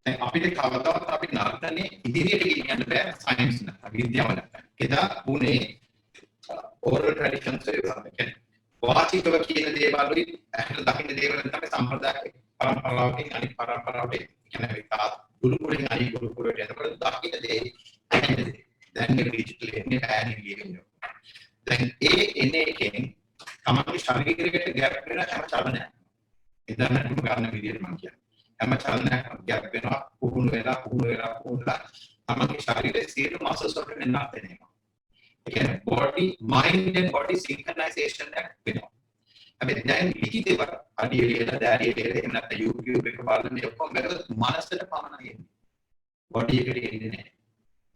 දැන් අපිට කවදාවත් අපි නර්තනේ ඉදිරියට ගෙනියන්න බෑ සයන්ස් නැත්නම් විද්‍යාව නැත්නම්. එදා උනේ ඕරල් ට්‍රැඩිෂන්ස් එකක්. වාචිකව කියන දේවල්ුයි ඇහෙන දකින්න දේවල් තමයි සම්ප්‍රදායික පරම්පරාවකින් අනිත් පරම්පරාවට කියන්නේ තාත් ගුරුකුලෙන් අනිත් ගුරුකුලට යනකොට දකින්න දේ දැන් මේ ඩිජිටල් එන්නේ බෑනේ කියන්නේ. දැන් ඒ එන්නේ එකෙන් තමයි ශරීරයකට ගැප් වෙන හැම චලනයක්. ඉදන්නටම ගන්න විදියට මම කියන්නේ. හැම චලනයක්ම ගැප් වෙනවා පුහුණු වෙලා තමයි ශරීරයේ සියලු මසල්ස් වලට එන්නත් වෙනවා. ඒ කියන්නේ body mind and body synchronization එක වෙනවා. හැබැයි දැන් ලිඛිතව අඩියේලා දැරියේලා එහෙම නැත්නම් YouTube එක බලන මේ ඔක්කොම වැරද්ද මනසට පමණයි එන්නේ. body එකට එන්නේ නැහැ.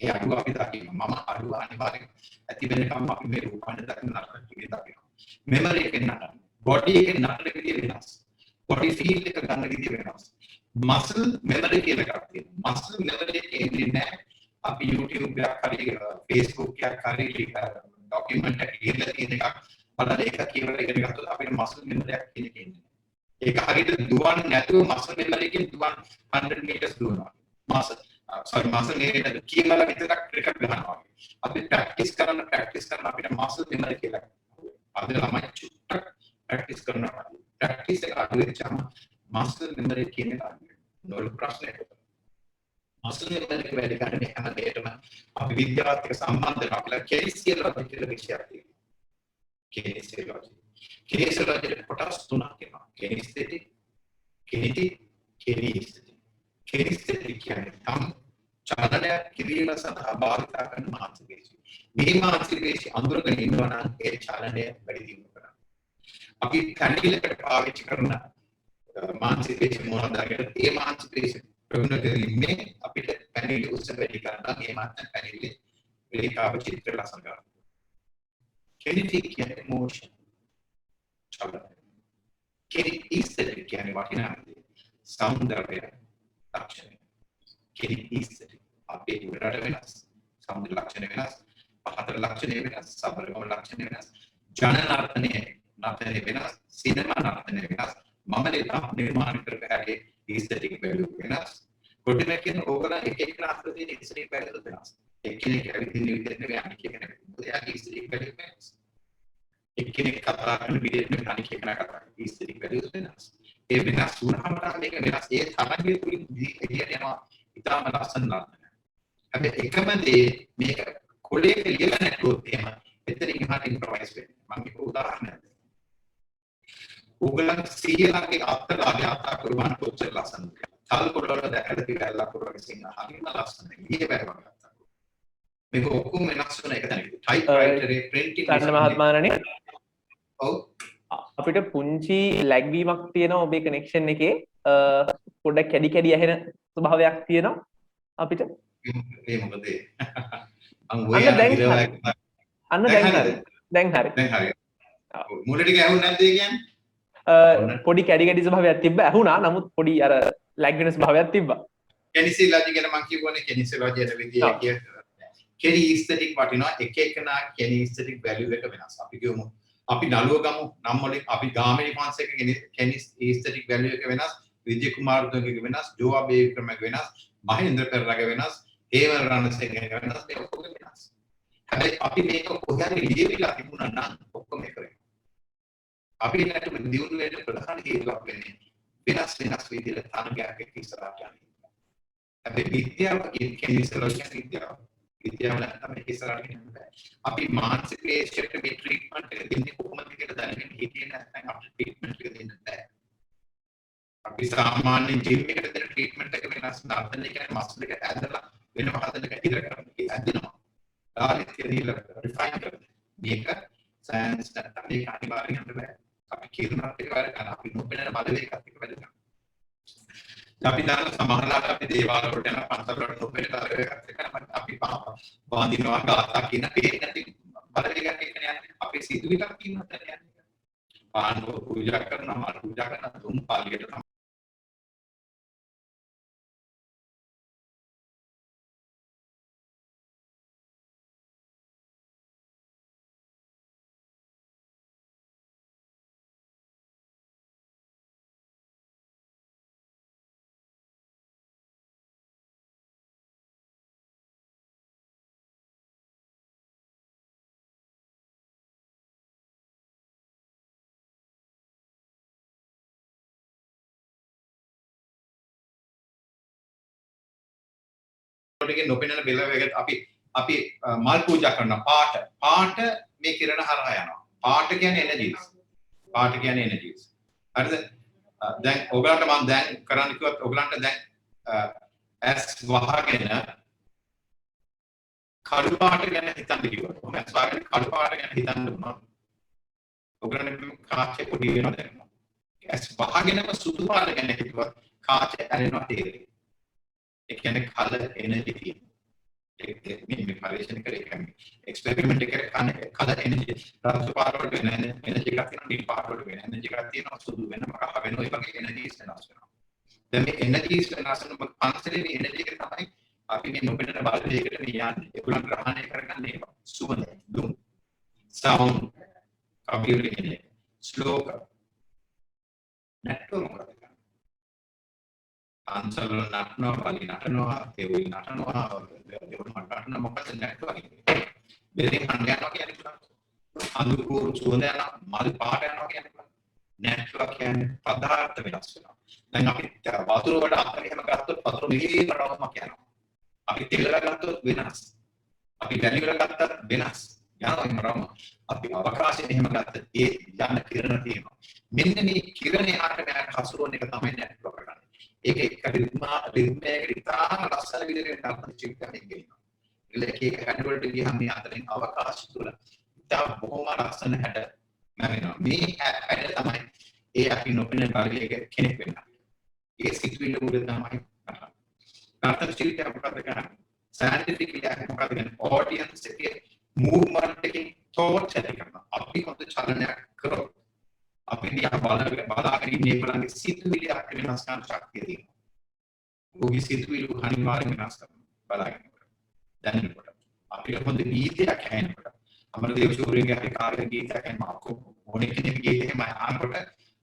ඒ අඩුව අපි දකිනවා. මම අඩුව අනිවාර්යෙන් ඇති වෙනකම් අපි මේ රූපණ දකින්න නරක දකිනවා. memory එකෙන් නටන. body එකෙන් නටන විදිය වෙනස්. body feel එක ගන්න විදිය වෙනස්. muscle memory කියලා එකක් තියෙනවා. muscle memory එක එන්නේ නැහැ. අපි YouTube එකක් හරි Facebook එකක් හරි ડોකියුමන්ට් එකක් ඉහළ තියෙන එකක් බලලා ඒක කියලා ඉගෙන ගත්තොත් අපිට muscle memory එකක් කියන එක එන්නේ. ඒක හරියට දුවන්නේ නැතුව muscle memory එකෙන් දුවන් 100 meters දුවනවා. muscle memory එක කියලා විතරක් ක්‍රිකට් ගන්නවා. අපි ප්‍රැක්ටිස් කරන අපිට muscle memory කියලා. අද ළමයි චුට්ටක් ප්‍රැක්ටිස් කරනවා. ප්‍රැක්ටිස් එක අඩු වෙච්චාම muscle memory කියන එක නෝල් ප්‍රශ්නයක්. muscle memory එක වැඩි ගන්න හැම දෙයකම අපි විද්‍යාවත් එක්ක සම්බන්ධ වෙනවා කියලා කිනේසියොලොජි කියලා විෂයක් තියෙනවා. කිනේසියොලොජි කොටස් තුනක් තියෙනවා. කිනේස්තෙටික්, කිනේටික්, කිනේස්තෙටික්. කිනේස්තෙටික් කියන්නේ තම චලනයක් කිරීම සඳහා භාවිත කරන මානසික පේශි. මේ මානසික පේශි අඳුරගෙන ඉන්නවා නම් ඒ චලනය වැඩි දියුණු කරනවා. අපි කැඩිලකට පාවිච්චි කරන මානසික පේශි මොනවද කියලා ඒ මානසික පේශි ප්‍රගුණ කිරීමේ අපිට පැනිලි උස්ස වැඩි කරනවා. මේ මානසික පැනිලි රේඛාව චිත්‍ර ලස්සන කරනවා. කිනේටික් කියන්නේ මොෂන් චලනය. කිනේස්තෙටික් කියන්නේ වටිනාකම සෞන්දර්යය ලක්ෂණය. කිනේස්තෙටික් අපේ උඩරට වෙනස්, සෞන්දර්ය ලක්ෂණ වෙනස්, පහතර ලක්ෂණ වෙනස්, සබරකම ලක්ෂණ වෙනස්, ජනනාර්ථනය වෙනස්, සිනමා නාර්ථනය වෙනස්, මම නිර්මාණ කරගන්නේ aesthetic value වෙනස්. කොටිම කියන ඕගොල්ලෝ එක එක අතර තියෙන aesthetic value වෙනස්. එක්කෙනෙක් ඇවිදින විදිහට නෙවෙයි අනිත් කෙනෙක්. එයාගේ aesthetic value වෙනස්. එක්කෙනෙක් කතා කරන විදිහට නෙවෙයි අනිත් කෙනා කතා කරන aesthetic value වෙනස්. ඒ වෙනස් වුණාම මේක වෙනස්. ඒ තරගයේ තුලින් එළියට යනවා. ඉතාලම ලස්සන ලස්සන. හැබැයි එකම දේ මේක කොලේ ලියලා නැතුවොත් එහෙම එතනින් එහාට ඉම්ප්‍රොවයිස් වෙන්නේ. මම ඒක උදාහරණයක් දෙන්නම්. උගලන් සීලාගේ අත්තරාගේ අත්කරුවන් කොච්චර ලස්සනද කියලා. තල් කොටවල දැකලා තියලා කරගෙන සින්න හරිම ලස්සනයි. ඊයේ බැලුවා. මේක ඔක්කොම වෙනස් වෙන එක තැනක. typewriter printing චන්න machine මහත්මානනේ ඔව් අපිට පුංචි ලැග්වීමක් තියෙනවා ඔබේ කනෙක්ෂන් එකේ පොඩ්ඩක් කැඩි කැඩි ඇහෙන ස්වභාවයක් තියෙනවා අපිට ඒ මොකද මම ඔය අන්න දැන් ගිරව හරි. අන්න දැන් හරි දැන් හරි දැන් හරි මුල ටික ඇහුන්නේ නැද්ද ඒ කියන්නේ පොඩි කැඩි කැඩි ස්වභාවයක් තිබ්බ ඇහුණා නමුත් පොඩි අර ලැග් වෙන ස්වභාවයක් තිබ්බා කෙනිසිලොජි ගැන මම කියවනේ කෙනිසිලොජි යන විදිය කිය කෙනි ඉස්තටික් වටිනවා එක එකනා කෙනි ඉස්තටික් වැලියු එක වෙනස් අපි කියමු අපි නළුව ගමු නම් වලින් අපි ගාමිණී ෆාන්ස් එක කෙනි ඉස්තටික් වැලියු එක වෙනස් විජේ කුමාරතුංගගේ වෙනස් ජෝවා බේකර්මගේ වෙනස් මහේන්ද්‍ර පෙරරගේ වෙනස් හේමල් රණසිංහගේ වෙනස් මේ ඔක්කොම වෙනස් හැබැයි අපි මේක කොහේ ලියවිලා තිබුණා නම් ඔක්කොම එක වෙනවා අපි නැට දියුණු වෙන්න ප්‍රධාන හේතුවක් වෙන්නේ වෙනස් විදිහට තරගයක් එක්ක ඉස්සරහට යන්නේ හැබැයි විද්‍යාව කෙනිසිලොජි විද්‍යාව නැත්නම් මේක ඉස්සරහට ගෙනියන්න බෑ අපි මානසික ශක්තියට මේ ට්‍රීට්මන්ට් එක දෙන්නේ කොහොමද කියලා දැනගෙන හිටියේ නැත්නම් අපිට ට්‍රීට්මන්ට් එක දෙන්න බෑ අපි සාමාන්‍ය ජිම් එකට දෙන ට්‍රීට්මන්ට් එක වෙනස් නර්තන කියන්නේ මස්ල් එක ඇදලා වෙනම හදන එක ඉර කරන්නේ ඒක ඇදෙනවා ආයෙත් කියලා රිෆයින් කරනවා මේක සයන්ස් නැත්නම් මේක අනිවාර්යෙන් යන්න බෑ අපි කියනත් එක වැඩ කරන අපි නොපෙනෙන බලවේගයක් එක්ක වැඩ කරනවා අපි දාන සමහරලාට අපි දේවාල වලට යන පන්සල් වලට නොපෙනෙන බලවේගයක් එක්ක අපි වඳිනවා ගාථා කියන පේන්නේ නැති බලවේගයක් එක්ක යන්නේ අපි සිතුවිල්ලක් කියනත් යන්නේ පානෝ පූජා කරනවා පූජා කරන තුන් පාළියට ටිකේ නොපෙනෙන බලවේගයක් අපි මල් පූජා කරන පාට මේ කිරණ හරහා යනවා පාට කියන්නේ එනර්ජිස් හරිද දැන් ඔයගලන්ට මම දැන් කරන්න කිව්වත් ඔයගලන්ට දැන් ඇස් වහගෙන කළු පාට ගැන හිතන්න කිව්වොත් ඔහොම ඇස් වහගෙන කළු පාට ගැන හිතන්න උනොත් ඔයගලන්ට කාචේ පොඩි වෙනවා දැනෙනවා ඇස් වහගෙනම සුදු පාට ගැන හිතුවත් කාචේ ඇලෙනවා තේරෙයි ඒ කියන්නේ කලර් එනර්ජි තියෙනවා මේ පරිශන කරේ කියන්නේ එක්ස්පෙරිමන්ට් එක කරන කලර් එනර්ජි රතු පාට වල වෙන එනර්ජි එකක් තියෙනවා නිල් පාට වල වෙන එනර්ජි එකක් තියෙනවා සුදු වෙනම රහ වෙන ඔය වගේ එනර්ජිස් වෙනස් වෙනවා දැන් මේ එනර්ජිස් වෙනස් වෙන පන්සලේ එනර්ජි එක තමයි අපි මේ නොපෙනෙන බලවේගයකට මේ යන්නේ ඒගොල්ලන් ග්‍රහණය කරගන්නේ ඒවා සුවඳ දුම් සවුන්ඩ් කම්පියුටර් ස්ලෝක නැට්වර්ක් පන්සල් වල නටනවා බලි නටනවා තෙවුල් නටනවා දෙවුල් නටන මොකද නැට්වර්ක් බෙරින් හංගනවා කියන්නේ අඳුරු සුවඳ යන මල් පාට යනවා කියන්නේ නැට්වර්ක් කියන්නේ පදාර්ථ වෙනස් වෙනවා දැන් අපි වතුර වල අතර එහෙම ගත්තොත් වතුර මෙහෙම රවමක් යනවා අපි තෙල් වල ගත්තොත් වෙනස් අපි වැලි වල ගත්තත් වෙනස් යනවා එහෙම රවම අපි අවකාශයෙන් එහෙම ගත්තත් ඒ යන කිරණ තියෙනවා මෙන්න මේ කිරණේ ආට මෙයාට හසුරුවන එක තමයි නැට්වර්ක් කරන්නේ ඒක රිද්මයකට ඉතාම ලස්සන විදිහට නර්තන චිත්‍රයක් ගෙනියනවා. ඒක හැඩ වලට ගියහම මේ අතරින් අවකාශ තුල ඉතාම බොහොම ලස්සන හැඩ නැවෙනවා. මේ හැඩ තමයි ඒ අපි නොපෙනෙන කාර්යයක කෙනෙක් වෙනවා. ඒ සිතුවිල්ල මුල තමයි නර්තන චිත්‍රය අපට කරන්නේ. සයන්ටිෆිකලි අපි මොකද කියන්නේ ඔඩියන්ස් එකේ මූව්මන්ට් එකේ තෝට් ඇති කරනවා. අපි හොඳ චලනයක් කරොත් අපි දිහා බලාගෙන ඉන්න ඒගොල්ලන්ගේ සිතුවිලි අට වෙනස් කරන ශක්තිය තියෙනවා. ඔහුගේ සිතුවිලි අනිවාර්යෙන් වෙනස් කරනවා බලාගෙන. දැනෙනකොට අපිට හොඳ ගීතයක් ඇහෙනකොට අමරදේව ශූරියගේ හරි කාර්ය ගීතයක් ඇහෙනම ඕනේ කෙනෙක් ගීතෙම අහනකොට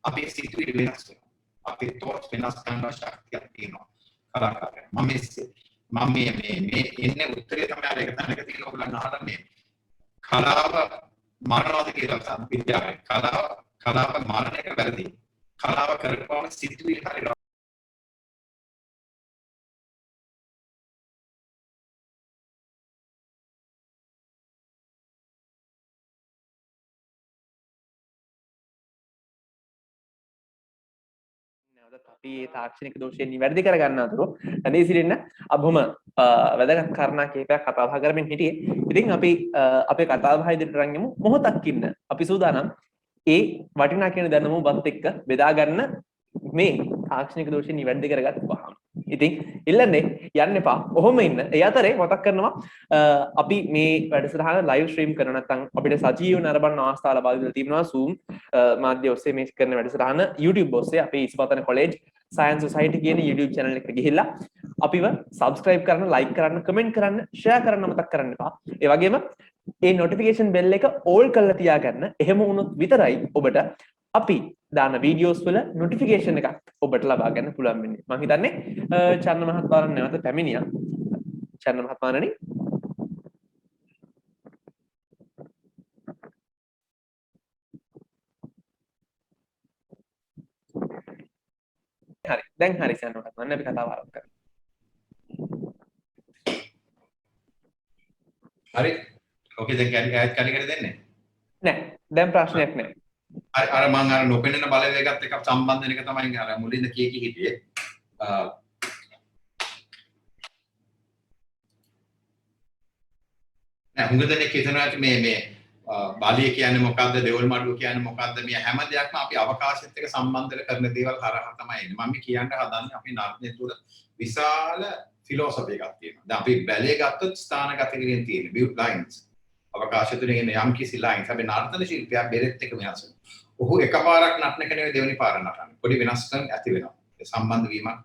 අපේ සිතුවිලි වෙනස් වෙනවා. අපේ thoughts වෙනස් කරන ශක්තියක් තියෙනවා. කලාකාරයා මම මේ එන්නේ උත්තරේ තමයි අර එක තැනක තියෙන ඔයගොල්ලන් අහලා මේ කලාව මානවද කියලා සම්පිත්‍යාවේ කලාව මානනයක වැරදි. කලාව කරපුවම සිතුවිලි හරි නැවතත් අපි මේ තාක්ෂණික දෝෂය නිවැරදි කරගන්න අතුරු රැඳී සිටින්න අපොම වැදගත් කාරණා කීපයක් කතා බහ කරමින් හිටියේ. ඉතින් අපි අපේ කතා බහ ඉදිරියට අරන් යමු. මොහොතක් ඉන්න අපි සූදානම් ඒ වටිනා කියන දැනුම ඔබත් එක්ක බෙදා ගන්න මේ තාක්ෂණික දෝෂය නිවැරදි කරගත්තාම. ඉතින් ඉල්ලන්නේ යන්න එපා. ඔහොම ඉන්න. ඒ අතරේ මතක් කරනවා අපි මේ වැඩසටහන ලයිව් ස්ට්‍රීම් කරන නැත්නම් අපිට සජීවව නරඹන අවස්ථාව ලබා දීලා තියෙනවා Zoom මාධ්‍ය ඔස්සේ මේ කරන වැඩසටහන YouTube ඔස්සේ අපේ ඉස්පතන කොලෙජ් සයන්ස් සොසයිටි කියන YouTube channel එකට ගිහිල්ලා අපිව subscribe කරන්න, like කරන්න, comment කරන්න, share කරන්න මතක් කරන්න එපා. ඒ වගේම ඒ notification bell එක all කරලා තියාගන්න. එහෙම වුණොත් විතරයි ඔබට අපි දාන වීඩියෝස් වල notification එකක් ඔබට ලබා ගන්න පුළුවන් වෙන්නේ. මම හිතන්නේ චන්න මහත්මයාණන් නැවත පැමිණියා. චන්න මහත්මයාණනි හරි. දැන් හරි චන්න මහත්මයාණන් අපි කතාව ආරම්භ කරමු. හරි. ඕකේ දැන් කැලි දෙන්නේ. නෑ. දැන් ප්‍රශ්නයක් නෑ. අර මම අර නොපෙනෙන බලවේගات එක්ක සම්බන්ධ වෙන එක තමයි අර මුලින්ද කී හිටියේ. නෑ හුඟ දෙනෙක් හිතනවා මේ බාලිය කියන්නේ මොකද්ද, දෙවල් මඩුව කියන්නේ මොකද්ද, මේ හැම දෙයක්ම අපි අවකාශයත් එක්ක සම්බන්ධ කරන දේවල් හරහා තමයි එන්නේ. මම කියන්න හදන්නේ අපි නර්තනය තුළ විශාල ෆිලොසොෆි එකක් තියෙනවා. දැන් අපි බැලේ ගත්තොත් ස්ථානගත කිරීම තියෙන බියුට් ලයින්ස්. අවකාශය තුලින් එන යම් කිසි ලයින්ස්. අපි නර්තන ශිල්පියා බෙරෙත් එක වෙනස් වෙනවා. ඔහු එකපාරක් නටන එක නෙවෙයි දෙවෙනි පාර නටන්නේ. පොඩි වෙනස්කම් ඇති වෙනවා. ඒ සම්බන්ධ වීමක්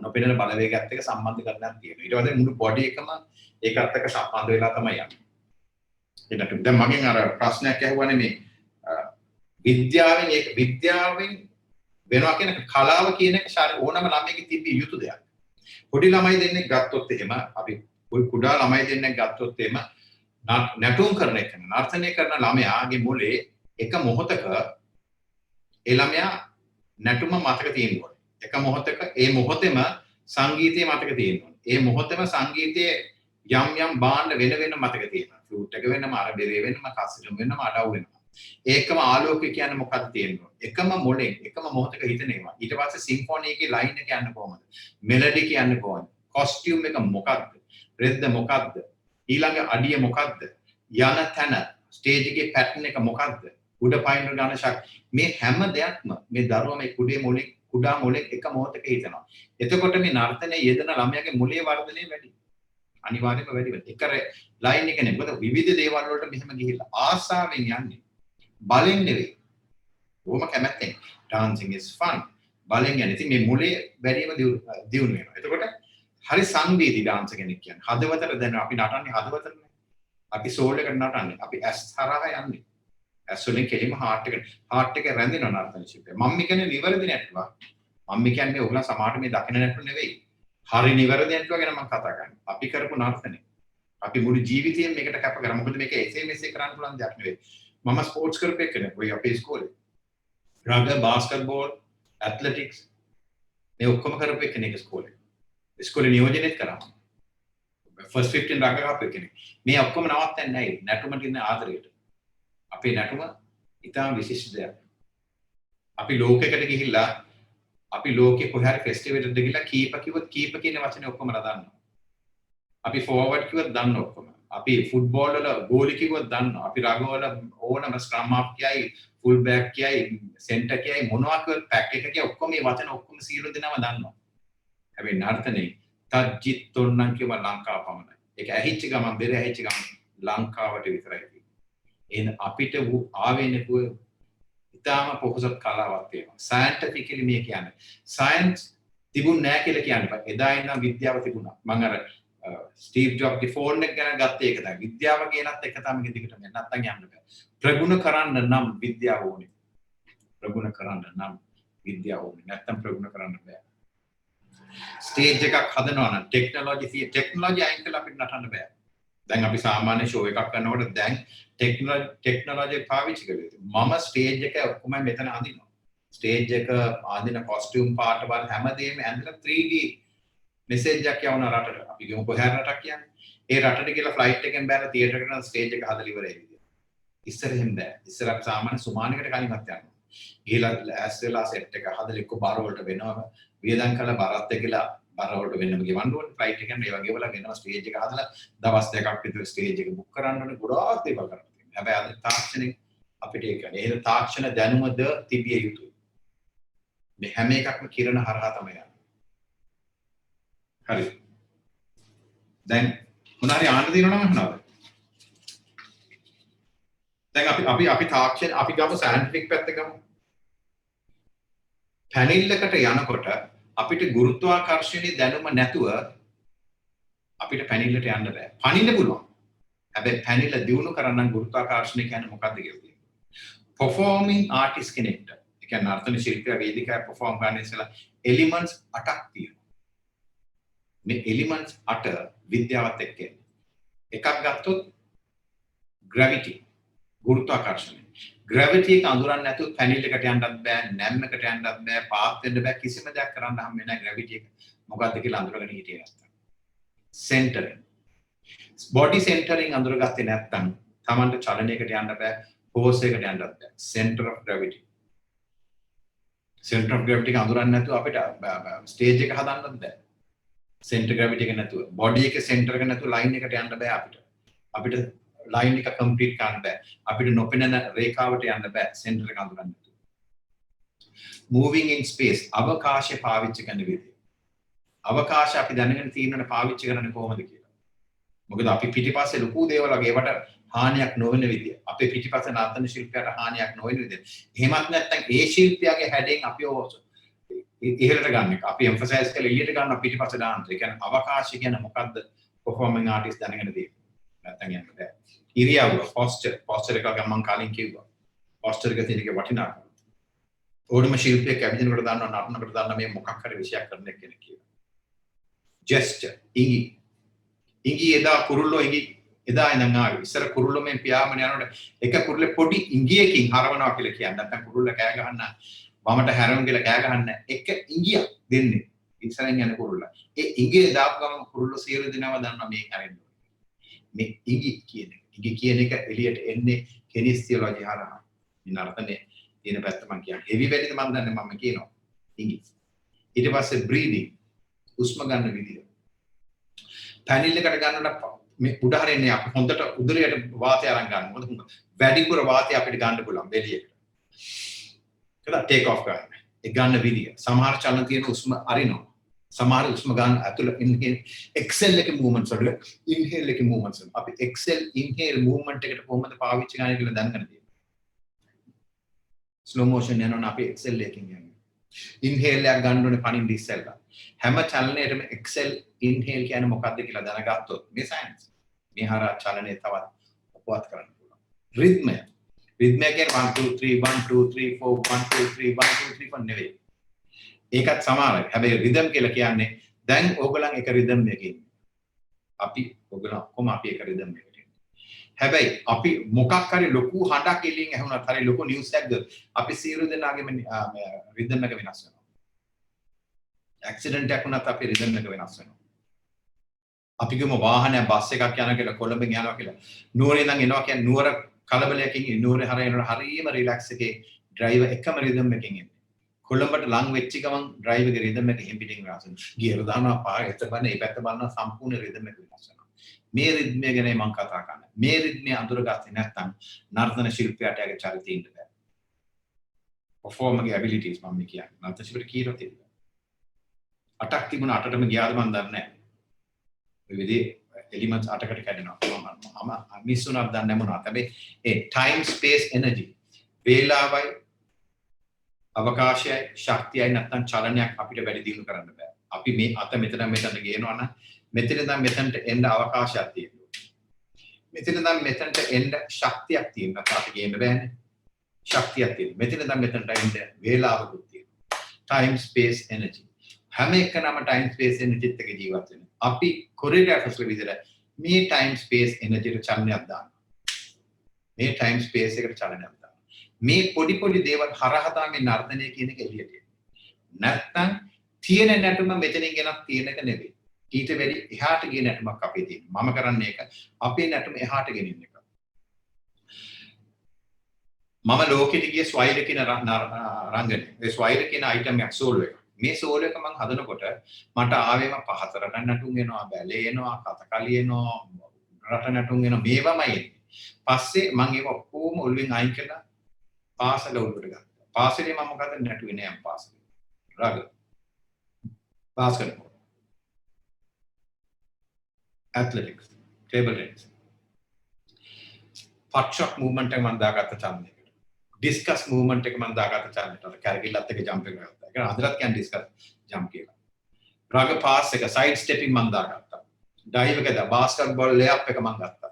නොපෙනෙන බලවේගات එක්ක සම්බන්ධ කරගන්න තියෙනවා. ඊට පස්සේ මුළු බොඩි එකම ඒකත් එක්ක සම්බන්ධ වෙලා තමයි යන්නේ. ඒකට දැන් මගෙන් අර ප්‍රශ්නයක් ඇහුවානේ මේ විද්‍යාවෙන් වෙනවා කියන කලාව කියන එක ඕනම ළමයෙකුගේ තිබිය යුතු දෙයක්. පොඩි ළමයි දෙන්නෙක් ගත්තොත් එහෙම අපි කුඩා ළමයි දෙන්නෙක් ගත්තොත් එහෙම නැටුම් කරන එක නර්තනය කරන ළමයාගේ මොලේ එක මොහොතක ඒ ළමයා නැටුම මතක තියෙනවා. එක මොහොතක ඒ මොහොතේම සංගීතය මතක තියෙනවා. ඒ මොහොතේම සංගීතයේ යම් බාණ්ඩ වෙන මතක තියෙනවා. ෆ්ලූට් එක වෙනම අර බෙරේ වෙනම කස්සිටම් වෙනම අඩව් වෙනවා. ඒකම ආලෝකය කියන්නේ මොකක්ද තියෙනවා. එකම මොලෙන් එකම මොහොතක හිතනවා. ඊට පස්සේ සිම්ෆොනි එකේ ලයින් එක යන්නේ කොහොමද? මෙලඩි කියන්නේ කොහොමද? කොස්ටියුම් එක මොකක්ද? රෙද්ද මොකක්ද? ඊළඟ අඩිය මොකක්ද? යන තැන ස්ටේජ් එකේ පැටර්න් එක මොකක්ද? උඩ පයින් ගන්න මේ හැම දෙයක්ම මේ දරුවා මේ කුඩා මොලේ එක මොහොතක හිතනවා. එතකොට මේ නර්තනයේ යෙදෙන ළමයාගේ මොලේ වර්ධනය වැඩි. අනිවාර්යයෙන්ම වැඩි වෙනවා. එක ලයින් එක නෙමෙයි. මොකද විවිධ දේවල් වලට මෙහෙම ගිහිල්ලා ආසාවෙන් යන්නේ. බලෙන් නෙවෙයි. ඕම කැමැත්තෙන්. dancing is fun. බලෙන් යන්නේ. ඉතින් මේ මොලේ වැඩිම දියුණු වෙනවා. එතකොට හරි සංවේදී dance කෙනෙක් කියන්නේ. හදවතට දැනෙන අපි නටන්නේ හදවතටනේ. අපි soul එකට නටන්නේ. අපි ඇස් හරහා යන්නේ. ඇස් වලින් කෙලිම heart එක රැඳෙනවා නර්තන ශිල්පය. මම කියන්නේ නිවැරදි නැටුවා. මම කියන්නේ ඔයගොල්ලෝ සමහරට මේ දකින්න නැටු නෙවෙයි. හරි නිවැරදි නැටුවා ගැන මම කතා කරන්නේ. අපි කරපු නර්තනේ. අපි මුළු ජීවිතේම මේකට කැප කරා. මොකද මේක SMS කරන්න පුළුවන් දෙයක් නෙවෙයි. මම ස්පෝර්ට්ස් කරපු කෙනෙක්. ඔය අපේ ඉස්කෝලේ. රගර්, බාස්කට්බෝල්, ඇත්ලටික්ස් මේ ඔක්කොම කරපු කෙනෙක් ඉස්කෝලේ. ඉස්කෝලේ නියෝජනයත් කරා. ෆස්ට් 15 රගර් අපේ කෙනෙක්. මේ ඔක්කොම නවත්තන්නේ නැහැ. නැටුමට ඉන්න ආදරයට. අපේ නැටුම ඉතාම විශිෂ්ට දෙයක්. අපි ලෝකයකට ගිහිල්ලා අපි ලෝකේ කොහේ හරි ෆෙස්ටිවල් එකකට ගිහිල්ලා කීප කියන වචනේ ඔක්කොම දන්නවා. අපි ෆෝවර්ඩ් කිව්වත් දන්නවා ඔක්කොම. අපි ෆුට්බෝල් වල ගෝලි කිව්වත් දන්නවා. අපි රග වල ඕනම ස්ක්‍රම් හාෆ් කියයි, ෆුල් බෑක් කියයි, සෙන්ටර් කියයි මොනවා කිව්වත් පැක් එක කියයි ඔක්කොම මේ වචන ඔක්කොම සියලු දෙනාම දන්නවා. හැබැයි නර්තනේ තජ්ජිත් තොන්නම් කියව ලංකාව පමණයි. ඒක ඇහිච්ච ගමන් බෙර ඇහිච්ච ගමන් ලංකාවට විතරයි. එන අපිට වූ ආවේනිකුව ඉතාම පොහොසත් කලාවක් තියෙනවා. සයන්ටිෆිකලි මේ කියන්නේ සයන්ස් තිබුණ නැහැ කියලා කියන්න බෑ. එදා ඉඳන් විද්‍යාව තිබුණා. මම අර ස්ටීව් ජොබ්ගේ ෆෝන් එක ගැන ගත්තේ ඒක තමයි. විද්‍යාව කියනත් එක තමයි දිගටම යන්න නැත්තම් යන්න බෑ. ප්‍රගුණ කරන්න නම් විද්‍යාව ඕනේ. ප්‍රගුණ කරන්න නම් විද්‍යාව ඕනේ. නැත්තම් ප්‍රගුණ කරන්න බෑ. ස්ටේජ් එකක් හදනවා නම් ටෙක්නොලොජි අයින් කළා අපිට නටන්න බෑ. දැන් අපි සාමාන්‍ය ෂෝ එකක් කරනකොට දැන් ටෙක්නොලොජි පාවිච්චි කරලා මම ස්ටේජ් එක ඔක්කොම මෙතන අඳිනවා. ස්ටේජ් එක අඳින කොස්ටියුම් පාට වල හැමදේම ඇඳලා 3D මෙසේජ් එකක් යවන රටට. අපි ගමු කොහේ රටක් කියන්නේ. ඒ රටට ගිහලා ෆ්ලයිට් එකෙන් බැලලා තියටර් එකට ස්ටේජ් එක හදලා ඉවරයි. ඉස්සර එහෙම බෑ. ඉස්සර අපි සාමාන්‍ය සුමානකට කලින්වත් යනවා. ගිහලා ඇස් වෙලා සෙට් එක හදලා එක්ක බාර වලට වෙනවා වියදම් කරලා බාරත් එක්කලා බාර වලට වෙන්නම ගෙවන්න ඕනේ ෆ්ලයිට් එකෙන් ඒ වගේ වල වෙනවා ස්ටේජ් එක හදලා දවස් දෙකක් විතර ස්ටේජ් එක බුක් කරන්න ඕනේ ගොඩාක් දේවල් කරන්න තියෙනවා හැබැයි අද තාක්ෂණික අපිට ඒක නේ ඒ තාක්ෂණ දැනුමද තිබිය යුතුයි මේ හැම එකක්ම කිරණ හරහා තමයි යන්නේ හරි දැන් මොනාරි ආන්න දිනනවා නම් හනවද දැන් අපි තාක්ෂණ අපි ගමු සයන්ටිෆික් පැත්ත ගමු පැනිල්ලකට යනකොට අපිට ගුරුත්වාකර්ෂණයේ දැනුම නැතුව අපිට පැනිල්ලට යන්න බෑ පනින්න පුළුවන් හැබැයි පැනිල්ල දියුණු කරන්න ගුරුත්වාකර්ෂණය කියන්නේ මොකක්ද කියලා තියෙනවා performing artist කෙනෙක්ට ඒ කියන්නේ නර්තන ශිල්පියා වේදිකාවේ perform කරන්න ඉස්සලා elements 8ක් තියෙනවා මේ elements 8 විද්‍යාවත් එක්ක එකක් ගත්තොත් gravity ගුරුත්වාකර්ෂණය gravity එක අඳුරන්නේ නැතුව පැනිල් එකට යන්නත් බෑ නැම් එකට යන්නත් බෑ පාත් වෙන්න බෑ කිසිම දෙයක් කරන්න හම්බ වෙන්නේ නැහැ gravity එක මොකද්ද කියලා අඳුරගෙන හිටියේ නැත්තම් centering body centering අඳුරගත්තේ නැත්තම් Tamanට චලනයකට යන්න බෑ pose එකට යන්නත් බෑ center of gravity එක අඳුරන්නේ නැතුව අපිට stage එක හදන්නත් බෑ center gravity එක නැතුව body එකේ center එක නැතුව line එකට යන්න බෑ අපිට line එක complete කරන්න බෑ අපිට නොපෙනෙන රේඛාවට යන්න බෑ center එක අඳුරන්න නැතුව moving in space අවකාශය පාවිච්චි කරන විදිය අවකාශය අපි දැනගෙන තියෙනවනේ පාවිච්චි කරන්නේ කොහොමද කියලා මොකද අපි පිටිපස්සේ ලොකු දේවල් වගේ ඒවට හානියක් නොවන විදිය අපේ පිටිපස්සේ නර්තන ශිල්පියාට හානියක් නොවන විදිය එහෙමත් නැත්නම් ඒ ශිල්පියාගේ හැඩයෙන් අපි ඉහළට ගන්න එක අපි emphasize කරලා එළියට ගන්න පිටිපස්සේ දාන්න ඒ කියන්නේ අවකාශය කියන්නේ මොකද්ද performing artist දැනගෙන තියෙන්නේ නැත්නම් යන්න බෑ ඉරියව්ව posture එක ගමන් කලින් කිව්වා posture එක තියෙන එක වටිනාකම ඕනම ශිල්පියෙක් කැවිදිනකොට දානවා නර්තනකට දානවා මේ මොකක් හරි විෂයක් කරන කෙනෙක් කියලා gesture ඉඟි එදා කුරුල්ලෝ ඉඟි එදා ඉඳන් ආවේ ඉස්සර කුරුල්ලෝ මෙන් පියාඹන යනකොට එක කුරුල්ලේ පොඩි ඉඟියකින් හරවනවා කියලා කියන්නේ නැත්නම් කුරුල්ල කෑ ගහන්න වමට හැරෙමු කියලා කෑ ගහන්න එක ඉඟියක් දෙන්නේ ඉස්සරෙන් යන කුරුල්ල ඒ ඉඟිය දාපු ගමන් කුරුල්ලෝ සියලු දෙනාම දන්නවා මේ හැරෙන්න මේ ඉඟි කියන එක එළියට එන්නේ කෙනිස්තියොලොජි හරහා මේ නර්තනේ තියෙන පැත්ත මම කියන්නේ හෙවි වැඩිද මම දන්නේ මම කියනවා ඉඟි ඊට පස්සේ බ්‍රීදිං හුස්ම ගන්න විදිය පැනිල් එකට ගන්නකොට මේ උඩ හරින්නේ අපි හොඳට උදරයට වාතය අරන් ගන්න මොකද වැඩිපුර වාතය අපිට ගන්න පුළුවන් බෙලියට කියලා ටේක් ඔෆ් ගන්න ඒ ගන්න විදිය සමහර චලන තියෙන හුස්ම අරිනවා සමහර හුස්ම ගන්න ඇතුළ ඉන්හෙල් එක්සෙල් එකේ මූවමන්ට්ස් වල ඉන්හෙල් එකේ මූවමන්ට්ස් අපි එක්සෙල් ඉන්හෙල් මූවමන්ට් එකට කොහොමද පාවිච්චි කරන්නේ කියලා දැනගන්න තියෙනවා ස්ලෝ මෝෂන් යනවා අපි එක්සෙල් එකකින් යන්නේ ඉන්හෙල් එක ගන්න ඕනේ පණින්න ඉස්සෙල්ලා හැම චලනයකටම එක්සෙල් ඉන්හෙල් කියන්නේ මොකක්ද කියලා දැනගත්තොත් මේ සයන්ස් මේ හරහා චලනය තවත් උපවත් කරන්න පුළුවන් රිද්මය කියන්නේ 1 2 3 1 2 3 4 1 2 3 1 2 3 4 නෙවෙයි ඒකත් සමානයි හැබැයි රිද්ම් කියලා කියන්නේ දැන් ඕගොල්ලන් එක රිද්ම් එකකින් අපි ඕගොල්ලන් කොහොම අපි එක රිද්ම් එකකින් හැබැයි අපි මොකක් හරි ලොකු හඬක් එළියෙන් ඇහුණත් හරි ලොකු නිවුස් එකක් අපි සියලු දෙනාගේම රිද්ම් එක වෙනස් වෙනවා ඇක්සිඩන්ට් එකක් වුණත් අපේ රිද්ම් එක වෙනස් වෙනවා අපි ගමු වාහනයක් බස් එකක් යනවා කියලා කොළඹෙන් යනවා කියලා නුවරේ ඉඳන් එනවා කියන්නේ නුවර කලබලයකින් නුවරේ හරිය යනකොට හරියම රිලැක්ස් එකේ ඩ්‍රයිවර් එකම රිද්ම් එකකින් එන්නේ කොළඹට ලං වෙච්ච ගමන් ඩ්‍රයිවර්ගේ රිද්ම් එක හිම්පිටින් වෙනස් වෙනවා ගියර දානවා පාර එත බලන මේ පැත්ත බලනවා සම්පූර්ණ රිද්ම් එක වෙනස් වෙනවා මේ රිද්මය ගැන මම කතා කරන්නේ මේ රිද්මය අඳුරගත්තේ නැත්නම් නර්තන ශිල්පියාට යගේ චරිතය ඉන්න බෑ performing abilities මම කියන්නේ නර්තන ශිල්පියට කීරෝ තියෙනවා 8ක් තිබුණා 8ටම ගියාද මන් දන්නේ නැහැ ඔය විදිහේ elements 8කට කැඩෙනවා මම මිස් වුණාද දන්නේ නැහැ මොනවද හැබැයි ඒ time space energy වේලාවයි අවකාශයයි ශක්තියයි නැත්නම් චලනයක් අපිට වැඩි දියුණු කරන්න බෑ අපි මේ අත මෙතන මෙතන ගේනවා නම් මෙතන ඉඳන් මෙතනට එන්න අවකාශයක් තියෙනවා මෙතන ඉඳන් මෙතනට එන්න ශක්තියක් තියෙනවා අපිට ගේන්න බෑනේ ශක්තියක් තියෙනවා මෙතන ඉඳන් මෙතනට එන්න වේලාවකුත් තියෙනවා time space energy හැම එකනම time space energy එක ජීවත් වෙනවා අපි කොරියෝග්‍රාෆර්ස්ලා විදිහට මේ time space energy එකට චලනයක් දානවා මේ time space එකට චලනයක් දානවා මේ පොඩි පොඩි දේවල් හරහා තමයි නර්තනය කියන එක එළියට එන්නේ නැත්තම් තියෙන නැටුම මෙතනින් ගෙනත් තියෙන එක නෙවෙයි ඊට වැඩි එහාට ගිය නැටුමක් අපේ තියෙනවා මම කරන්නේ ඒක අපේ නැටුම එහාට ගෙනින්න එක මම ලෝකෙට ගිය ස්වෛර කියන රංගනේ. ඒ ස්වෛර කියන අයිටම් එක සෝලෝ එක. මේ සෝලෝ එක මම හදනකොට මට ආවේම පහත රට නටුම් එනවා, බැලේ එනවා, කතකලි එනවා, රට නටුම් එනවා, මේවමයි එන්නේ. පස්සේ මම ඒක ඔක්කොම ඔළුවෙන් අයින් කළා පාසල උඩට ගත්තා. පාසලේ මම මොකද නැටුවේ නෑ පාසලේ. රග. basketball, athletics, table tennis. Patchwork movement එක මම දාගත්ත channel එකට. discus movement එක මම දාගත්ත channel එකට. කැරකිල්ලත් එක jump එක ගත්තා. ඒක අදලත් කියන්නේ discus jump කියලා. රග pass එක side stepping මම දාගත්තා. dive එක දා basketball layup එක මම ගත්තා.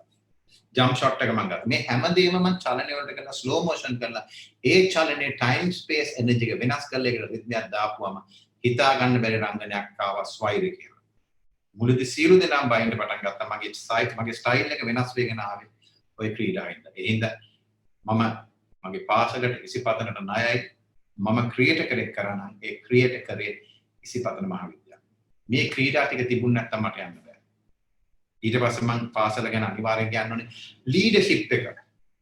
jump shot එක මම ගත්තා. මේ හැමදේම මම චලනය වලට කරලා slow motion කරලා ඒ චලනයේ time space energy එක වෙනස් කරලා ඒකට රිද්මයක් දාපුවම හිතා ගන්න බැරි රංගනයක් ආවා ස්වෛර කියලා. මුලදී සියලු දෙනාම බයින්න පටන් ගත්තා. මගේ ස්ටයිල් එක වෙනස් වෙගෙන ආවේ ඔය ක්‍රීඩාවෙන්ද. ඒ හින්දා මම මගේ පාසලට ඉසිපතනට ණයයි. මම ක්‍රියේටර් කෙනෙක් කරා නම් ඒ ක්‍රියේටර් කරේ ඉසිපතන මහාවිද්‍යාලය. මේ ක්‍රීඩා ටික තිබුණ නැත්නම් මට යන්න බෑ. ඊට පස්සේ මම පාසල ගැන අනිවාර්යෙන් කියන්න ඕනේ ලීඩර්ෂිප් එක.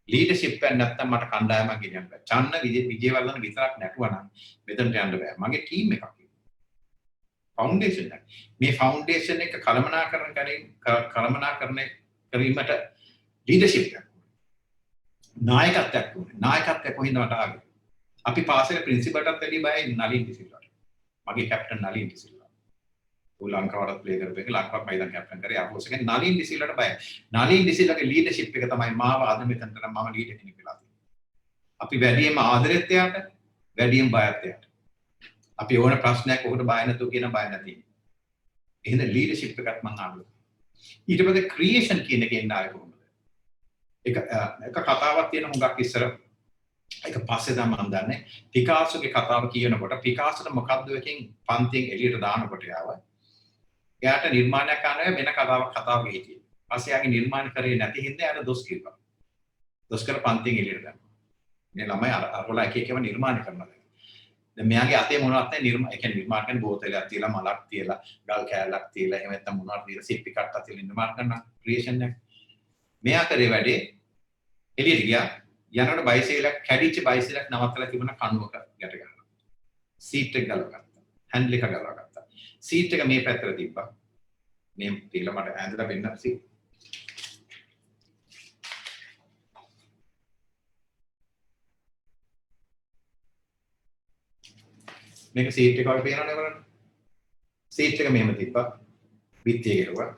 ලීඩර්ෂිප් එක නැත්නම් මට කණ්ඩායමක් ගෙනියන්න බෑ. චන්න විජේවර්ධන විතරක් නැටුවා නම් මෙතනට යන්න බෑ. මගේ ටීම් එකක්. ෆවුන්ඩේෂන් එක. මේ ෆවුන්ඩේෂන් එක කළමනාකරණය කිරීමට ලීඩර්ෂිප් එකක්. නායකත්වයක් ඕනේ. නායකත්වය කොහින්ද මට ආවේ? අපි පාසලේ ප්‍රින්සිපල්ටත් වැඩි බයයි නලින් ඩිසිල්වාට. මගේ කැප්ටන් නලින් ඩිසිල්වා. ඌ ලංකාවට ප්ලේ කරපු එක ලංකාව මයිදාන කැප්ටන් කරේ ආපෝස් එකෙන් නලින් ඩිසිල්වාට බයයි. නලින් ඩිසිල්වාගේ ලීඩර්ෂිප් එක තමයි මාව අද මෙතනට මම ලීඩර් කෙනෙක් වෙලා තියෙන්නේ. අපි වැඩියෙන්ම ආදරෙත් එයාට, වැඩියෙන් බයත් එයාට. අපි ඕන ප්‍රශ්නයක් ඔහුට බය නැතුව කියන බය නැති. එහෙනම් ලීඩර්ෂිප් එකක් මම ආවා. ඊට පස්සේ ක්‍රියේෂන් කියන එකෙන් ආවේ කොහොමද? එක කතාවක් තියෙන හුඟක් ඉස්සර ඒක පස්සේ තමයි මම දන්නේ පිකාසෝගේ කතාව කියනකොට පිකාසෝට මොකද්ද එකකින් පන්තියෙන් එළියට දානකොට යාවා. එයාට නිර්මාණයක් කරන්න වෙන කතාවක් හිටියේ. පස්සේ යාගේ නිර්මාණ කරේ නැති හින්දා එයාට දොස් කිව්වා. දොස් කර පන්තියෙන් එළියට දානවා. මේ ළමයි අරලා එක එකම නිර්මාණ කරනවා. දැන් මෙයාගේ අතේ මොනවත් නැහැ ඒ කියන්නේ නිර්මාණ කරන බෝතලයක් තියලා මලක් තියලා ගල් කෑල්ලක් තියලා එහෙම නැත්නම් මොනවද තියලා සිප්පි කට්ටක් තියලා නිර්මාණ කරන ක්‍රියේෂන් එක. මෙයා කරේ වැඩේ එළියට ගියා යනකොට බයිසිකලයක් කැඩිච්ච බයිසිකලයක් නවත්තලා තිබුණ කණුවක ගැට ගන්නවා. සීට් එක ගලවගත්තා. හැන්ඩල් එක ගලවගත්තා. සීට් එක මේ පැත්තට තිබ්බා. මේ තියලා මට ඇඳලා වෙන්න මේක සීට් එක වගේ පේනවනේ බලන්න. සීට් එක මෙහෙම තිබ්බා. බිත්තිය ගෙරුවා.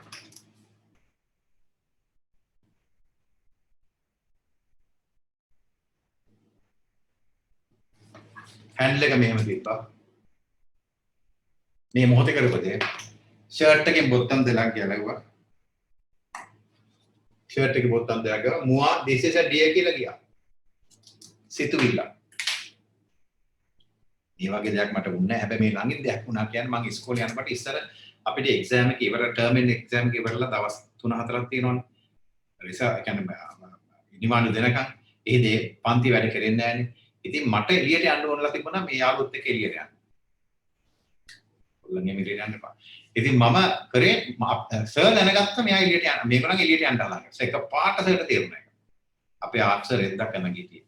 හැන්ඩල් එක මෙහෙම තිබ්බා. මේ මොහොතේ කරපදේ ෂර්ට් එකෙන් බොත්තම් දෙකක් ගැලවුවා. ෂර්ට් එකේ බොත්තම් දෙකක් ගාවා. මුවා this is a deer කියලා ගියා. සිතුවිල්ල. මේ වගේ දෙයක් මට වුණේ නැහැ. හැබැයි මේ ළඟින් දෙයක් වුණා කියන්නේ මම ඉස්කෝලේ යනකොට ඉස්සර අපිට එක්සෑම් එක ඉවර ටර්ම් එක්සෑම් එක ඉවරලා දවස් 3-4ක් තියෙනවනේ. රිසර්ච් කියන්නේ නිවාඩු දෙනකන් ඒ දේ පන්ති වැඩ කරෙන්නේ නැහනේ. ඉතින් මට එළියට යන්න ඕනලා තිබුණා මේ යාළුවොත් එක්ක එළියට යන්න. ඔයගොල්ලන් එළියට යන්න එපා. ඉතින් මම කරේ සර් දැනගත්තා මෙයා එළියට යන්න. මේගොල්ලන් එළියට යන්න හදනවා. ඒක පාට සර්ට තේරුණා ඒක. අපේ ආර්ට් සර් එද්දක් කරන ගියේ.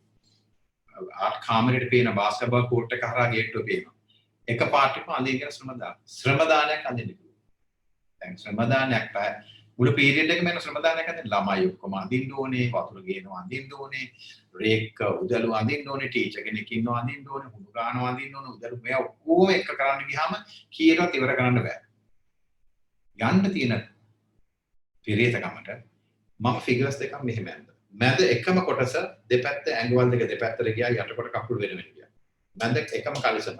ආර්ට් කාමරේට පේන බාස්කට්බෝල් කෝට් එක හරහා ගේට්ටුව පේනවා. එක පාටකම අඳින්න ශ්‍රමදානයක් අඳින්න කිව්වා. දැන් ශ්‍රමදානයක් මුළු පීරියඩ් එකම යන ශ්‍රමදානයක් අඳින්න ළමයි ඔක්කොම අඳින්න ඕනේ, වතුර ගේනවා අඳින්න ඕනේ, රේක් උදළු අඳින්න ඕනේ, ටීචර් කෙනෙක් ඉන්නවා අඳින්න ඕනේ, හුණු ගානවා අඳින්න ඕනේ, උදළු මෙයා ඔක්කොම එක කරන්න ගියාම කීයටවත් ඉවර කරන්න බෑ. යන්න තියෙන පෙරේතකමට මම ෆිගර්ස් දෙකක් මෙහෙම ඇඳ. මැද එකම කොටස දෙපැත්ත ඇඟවල් දෙක දෙපැත්තට ගියා යටකොට කකුල් වෙන වෙන ගියා. මැද එකම කලිසම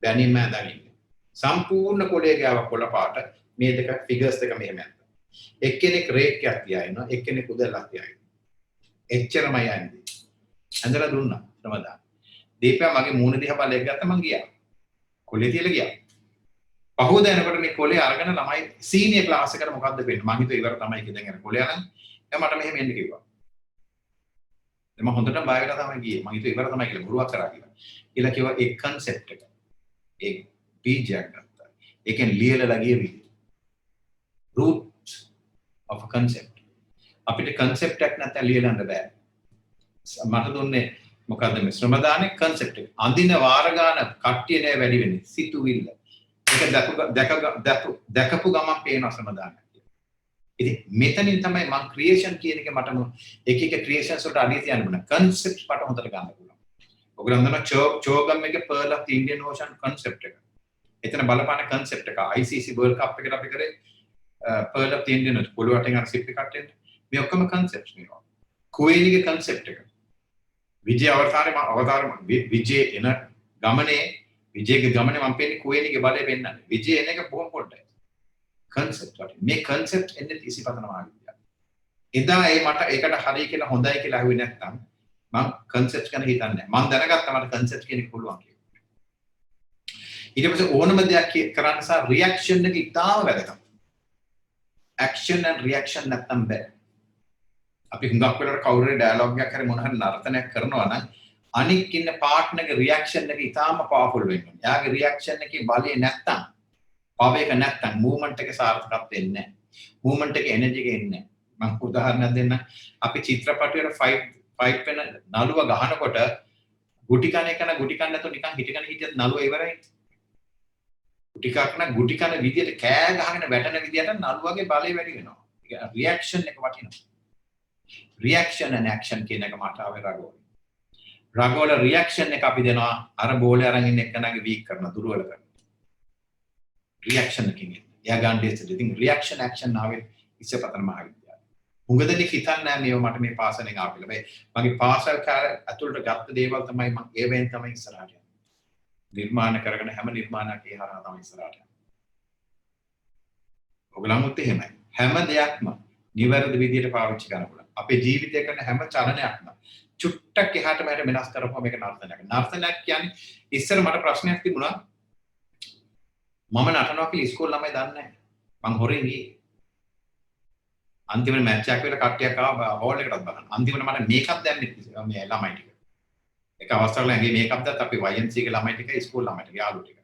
බැනින්ම ඇඳගෙන ඉන්නේ. සම්පූර්ණ කොළේ ගාව කොළ පාට මේ දෙක ෆිගර්ස් දෙක මෙහෙම ඇඳ. එක්කෙනෙක් රේක් එකක් තියා ඉන්නවා, එක්කෙනෙක් උදැල්ලක් තියා ඉන්නවා. එච්චරමයි යන්නේ. ඇඳලා දුන්නා ශ්‍රමදාන. දීපයා මගේ මූණ දිහා බලයක් ගත්තා මං ගියා. කොළේ තියලා ගියා. පහුවද යනකොට මේ කොළේ අරගෙන ළමයි සීනියර් ක්ලාස් එකට මොකද්ද වෙන්නේ? මං හිතුවා ඉවර තමයි කියලා දැන් යන කොළේ අරන් දැන් මට මෙහෙම එන්න කිව්වා. දැන් මම හොඳටම බය වෙලා තමයි ගියේ. මං හිතුවා ඉවර තමයි කියලා බොරුවක් කරා කියලා. ඊළඟ කිව්වා ඒ concept එක. ඒ බීජයක් ගත්තා. ඒකෙන් ලියලා ගිය විදිහ. root of a concept. අපිට concept එකක් නැත්නම් ලියලන්න බෑ. මට දුන්නේ මොකද්ද මේ ශ්‍රම දානේ concept එක. අඳින වාර ගන්න කට්ටිය නෑ වැඩි වෙන්නේ. සිතුවිල්ල. ඒක දැකපු ගමන් පේන ශ්‍රම දාන. ඉතින් මෙතනින් තමයි මම ක්‍රියේෂන් කියන එක මට එක ක්‍රියේෂන්ස් වලට අඩිය තියන්න බෑ. concept පාට හොඳට ගන්න පුළුවන්. ඔයගොල්ලෝ දන්නවා චෝගම් එකේ Pearl of the Indian Ocean concept එක. එතන බලපාන concept එක ICC World Cup එකට අපි කරේ Pearl of the Indian Ocean පොළොවටෙන් අර සිප් එකක් එන්න. මේ ඔක්කොම concepts මේවා. කුවේනිගේ concept එක. විජය අවතාරම විජය එන ගමනේ විජයගේ ගමනේ මම පෙන්නේ කුවේනිගේ බලය පෙන්නන්නේ. විජය එන එක බොහොම පොඩ්ඩයි. concept වලින් මේ concept එන්නේ ඉසිපතන මහාවිද්‍යාලය. එදා මට ඒකට හරි කියලා හොඳයි කියලා අහුවේ නැත්නම් මම concept ගැන හිතන්නේ නැහැ. මම දැනගත්තා මට concept කියන එක පුළුවන් කියලා. ඊට පස්සේ ඕනම දෙයක් කරන්න සහ reaction එක ඉතාම වැදගත්. action and reaction නැත්නම් බෑ. අපි හුඟක් වෙලාවට කවුරුරේ ඩයලොග් එකක් හරි මොන හරි නර්තනයක් කරනවා නම් අනික් ඉන්න පාර්ට්නර් ගේ රියැක්ෂන් එක ඉතාම පවර්ෆුල් වෙන්න ඕනේ. එයාගේ රියැක්ෂන් එකේ බලය නැත්තම්, පව එක නැත්තම් මූවමන්ට් එකේ සාර්ථකත්වය එන්නේ නැහැ. මූවමන්ට් එකේ එනර්ජි එක එන්නේ නැහැ. මම උදාහරණයක් දෙන්නම්. අපි චිත්‍රපටයේ ෆයිට් වෙන නළුව ගහනකොට ගුටි කන එක ගුටි කන්න නැතුව නිකන් හිටගෙන හිටියත් නළුව ඉවරයි. ගුටි කන ගුටි කන විදියට කෑ ගහගෙන වැටෙන විදියට නළුවගේ බලය වැඩි වෙනවා. ඒක රියැක්ෂන් එක වටිනවා. reaction and action කියන එක මට ආවේ රගෝල. රගෝල reaction එක අපි දෙනවා අර බෝලේ අරන් ඉන්න එක්කනගේ weak කරන දුර්වල කරන. reaction එකකින් එයා ගන්න දෙයක් ඉතින් reaction action ආවේ ඉස්සපතන මහාවිද්‍යාලය. හුඟ දෙනෙක් හිතන්නේ නැහැ මේව මට මේ පාසලෙන් ආව කියලා. මගේ පාසල් කාලේ ඇතුළට ගත්ත දේවල් තමයි මම ඒවෙන් තමයි ඉස්සරහට යන්නේ. නිර්මාණ කරගෙන හැම නිර්මාණයක් ඒ හරහා තමයි ඉස්සරහට යන්නේ. ඔයගලමුත් එහෙමයි. හැම දෙයක්ම නිවැරදි විදියට පාවිච්චි කරනකොට අපේ ජීවිතය කරන හැම චලනයක්ම චුට්ටක් එහාට මෙහාට වෙනස් කරපුවා මේක නර්තනයක්. නර්තනයක් කියන්නේ ඉස්සර මට ප්‍රශ්නයක් තිබුණා. මම නටනවා කියලා ඉස්කෝලේ ළමයි දන්නේ නැහැ. මං හොරෙන් ගියේ. අන්තිමට මැච් එකක් වෙලා කට්ටියක් ආවා හෝල් එකටත් බලන්න. අන්තිමට මට මේකප් දැම්මේ මේ ළමයි ටික. එක අවස්ථාවක ඇඟේ මේකප් දැත් අපි YMC ගේ ළමයි ටික ඉස්කෝලේ ළමයි ටික යාළුවෝ ටික.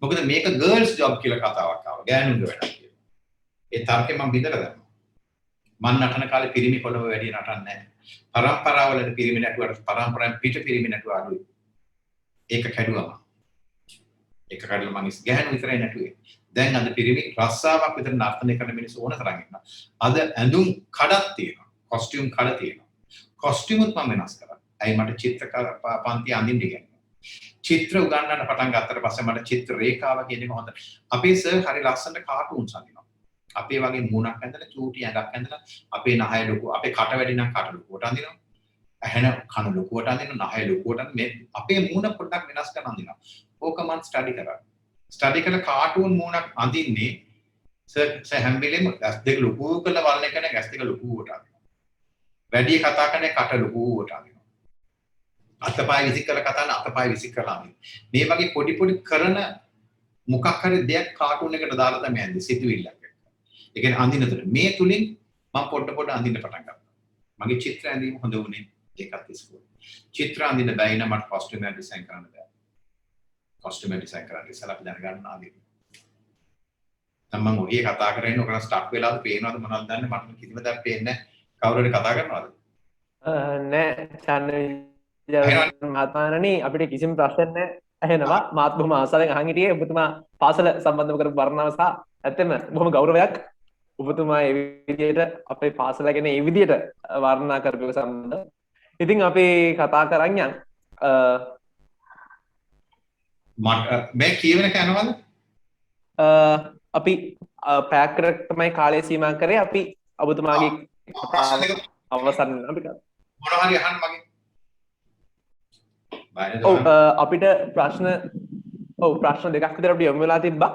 මොකද මේක ගර්ල්ස් ජොබ් කියලා කතාවක් ආවා. ගෑනුන්ගේ වැඩක් කියලා. ඒ තර්කේ මම බින්දලා දැම්මා. මන් නටන කාලේ පිරිමි කොළඹ වැඩි නටන්නේ නැහැ. පරම්පරාවලට පිරිමි නටුවට පරම්පරාවෙන් පිට පිරිමි නටුව අඩුයි. ඒක කැඩුවා. ඒක කඩලා මම ගැහණු විතරයි නටුවේ. දැන් අද පිරිමි රස්සාවක් විතර නර්තනය කරන මිනිස්සු ඕන තරම් ඉන්නවා. අද ඇඳුම් කඩක් තියෙනවා. කොස්ටියුම් කඩ තියෙනවා. කොස්ටියුමුත් මම වෙනස් කරා. ඇයි මට චිත්‍ර පන්ති අඳින්න ඉගෙනුවා. චිත්‍ර උගන්වන්න පටන් ගත්තට පස්සේ මට චිත්‍ර රේඛාව කියන එක හොඳ. අපේ සර් හරි ලස්සනට කාටුන්ස් අඳිනවා. අපේ වගේ මූණක් ඇඳලා චූටි ඇඟක් ඇඳලා අපේ නහය ලොකු අපේ කට වැඩි නම් කට ලොකුවට අඳිනවා. ඇහෙන කන ලොකුවට අඳිනවා. නහය ලොකුවට මේ අපේ මූණ පොඩ්ඩක් වෙනස් කරන අඳිනවා. ඕක මම ස්ටඩි කරා. ස්ටඩි කරලා කාටුන් මූණක් අඳින්නේ සර් හැම වෙලෙම ඇස් දෙක ලොකු කරලා වල්න එක නේ ඇස් දෙක ලොකුවට අඳිනවා. වැඩි කතා කරන්නේ කට ලොකුවට අඳිනවා. අතපය විසික් කරලා කතා කරන අතපය විසික් කරලා අඳිනවා. මේ වගේ පොඩි පොඩි කරන මොකක් හරි දෙයක් කාටුන් එකට දාලා තමයි ඇඳි සිතුවිල්ලක්. ඒ කියන්නේ අඳිනතර මේ තුලින් මම පොඩ අඳින්න පටන් ගත්තා. මගේ චිත්‍ර ඇඳීම හොඳ වුණේ ඒකත් ඉස්කෝලේ. චිත්‍ර අඳින්න බැයි නම් මට කොස්ටියුම් එක ඩිසයින් කරන්න බෑ. කොස්ටියුම් එක ඩිසයින් කරන්න ඉස්සලා අපි දැනගන්න ආදී. මම ඔය කතා කරගෙන ඔකන ස්ටක් වෙලාද පේනවද මොනවද දන්නේ මට කිසිම දෙයක් පේන්නේ නැහැ. කවුරු හරි කතා කරනවද? නෑ චන්න මහත්මයාණනි අපිට කිසිම ප්‍රශ්නයක් නැහැ. ඇහෙනවා මාත් බොහොම ආසාවෙන් අහන් හිටියේ ඔබතුමා පාසල සම්බන්ධව කරපු වර්ණනාව සහ ඇත්තම බොහොම ගෞරවයක් ඔබතුමා ඒ විදිහට අපේ පාසල ගැන ඒ විදිහට වර්ණනා කරපු සම්බන්ධ. ඉතින් අපි කතා කරන් යන් මට මේ කියවෙන කනවද? අපි පැයකට තමයි කාලය සීමා කරේ. අපි ඔබතුමාගේ අවසන් අපි මොන හරි අහන්න මගේ. අපිට ප්‍රශ්න දෙකක් විතර අපිට යොමු වෙලා තිබ්බා.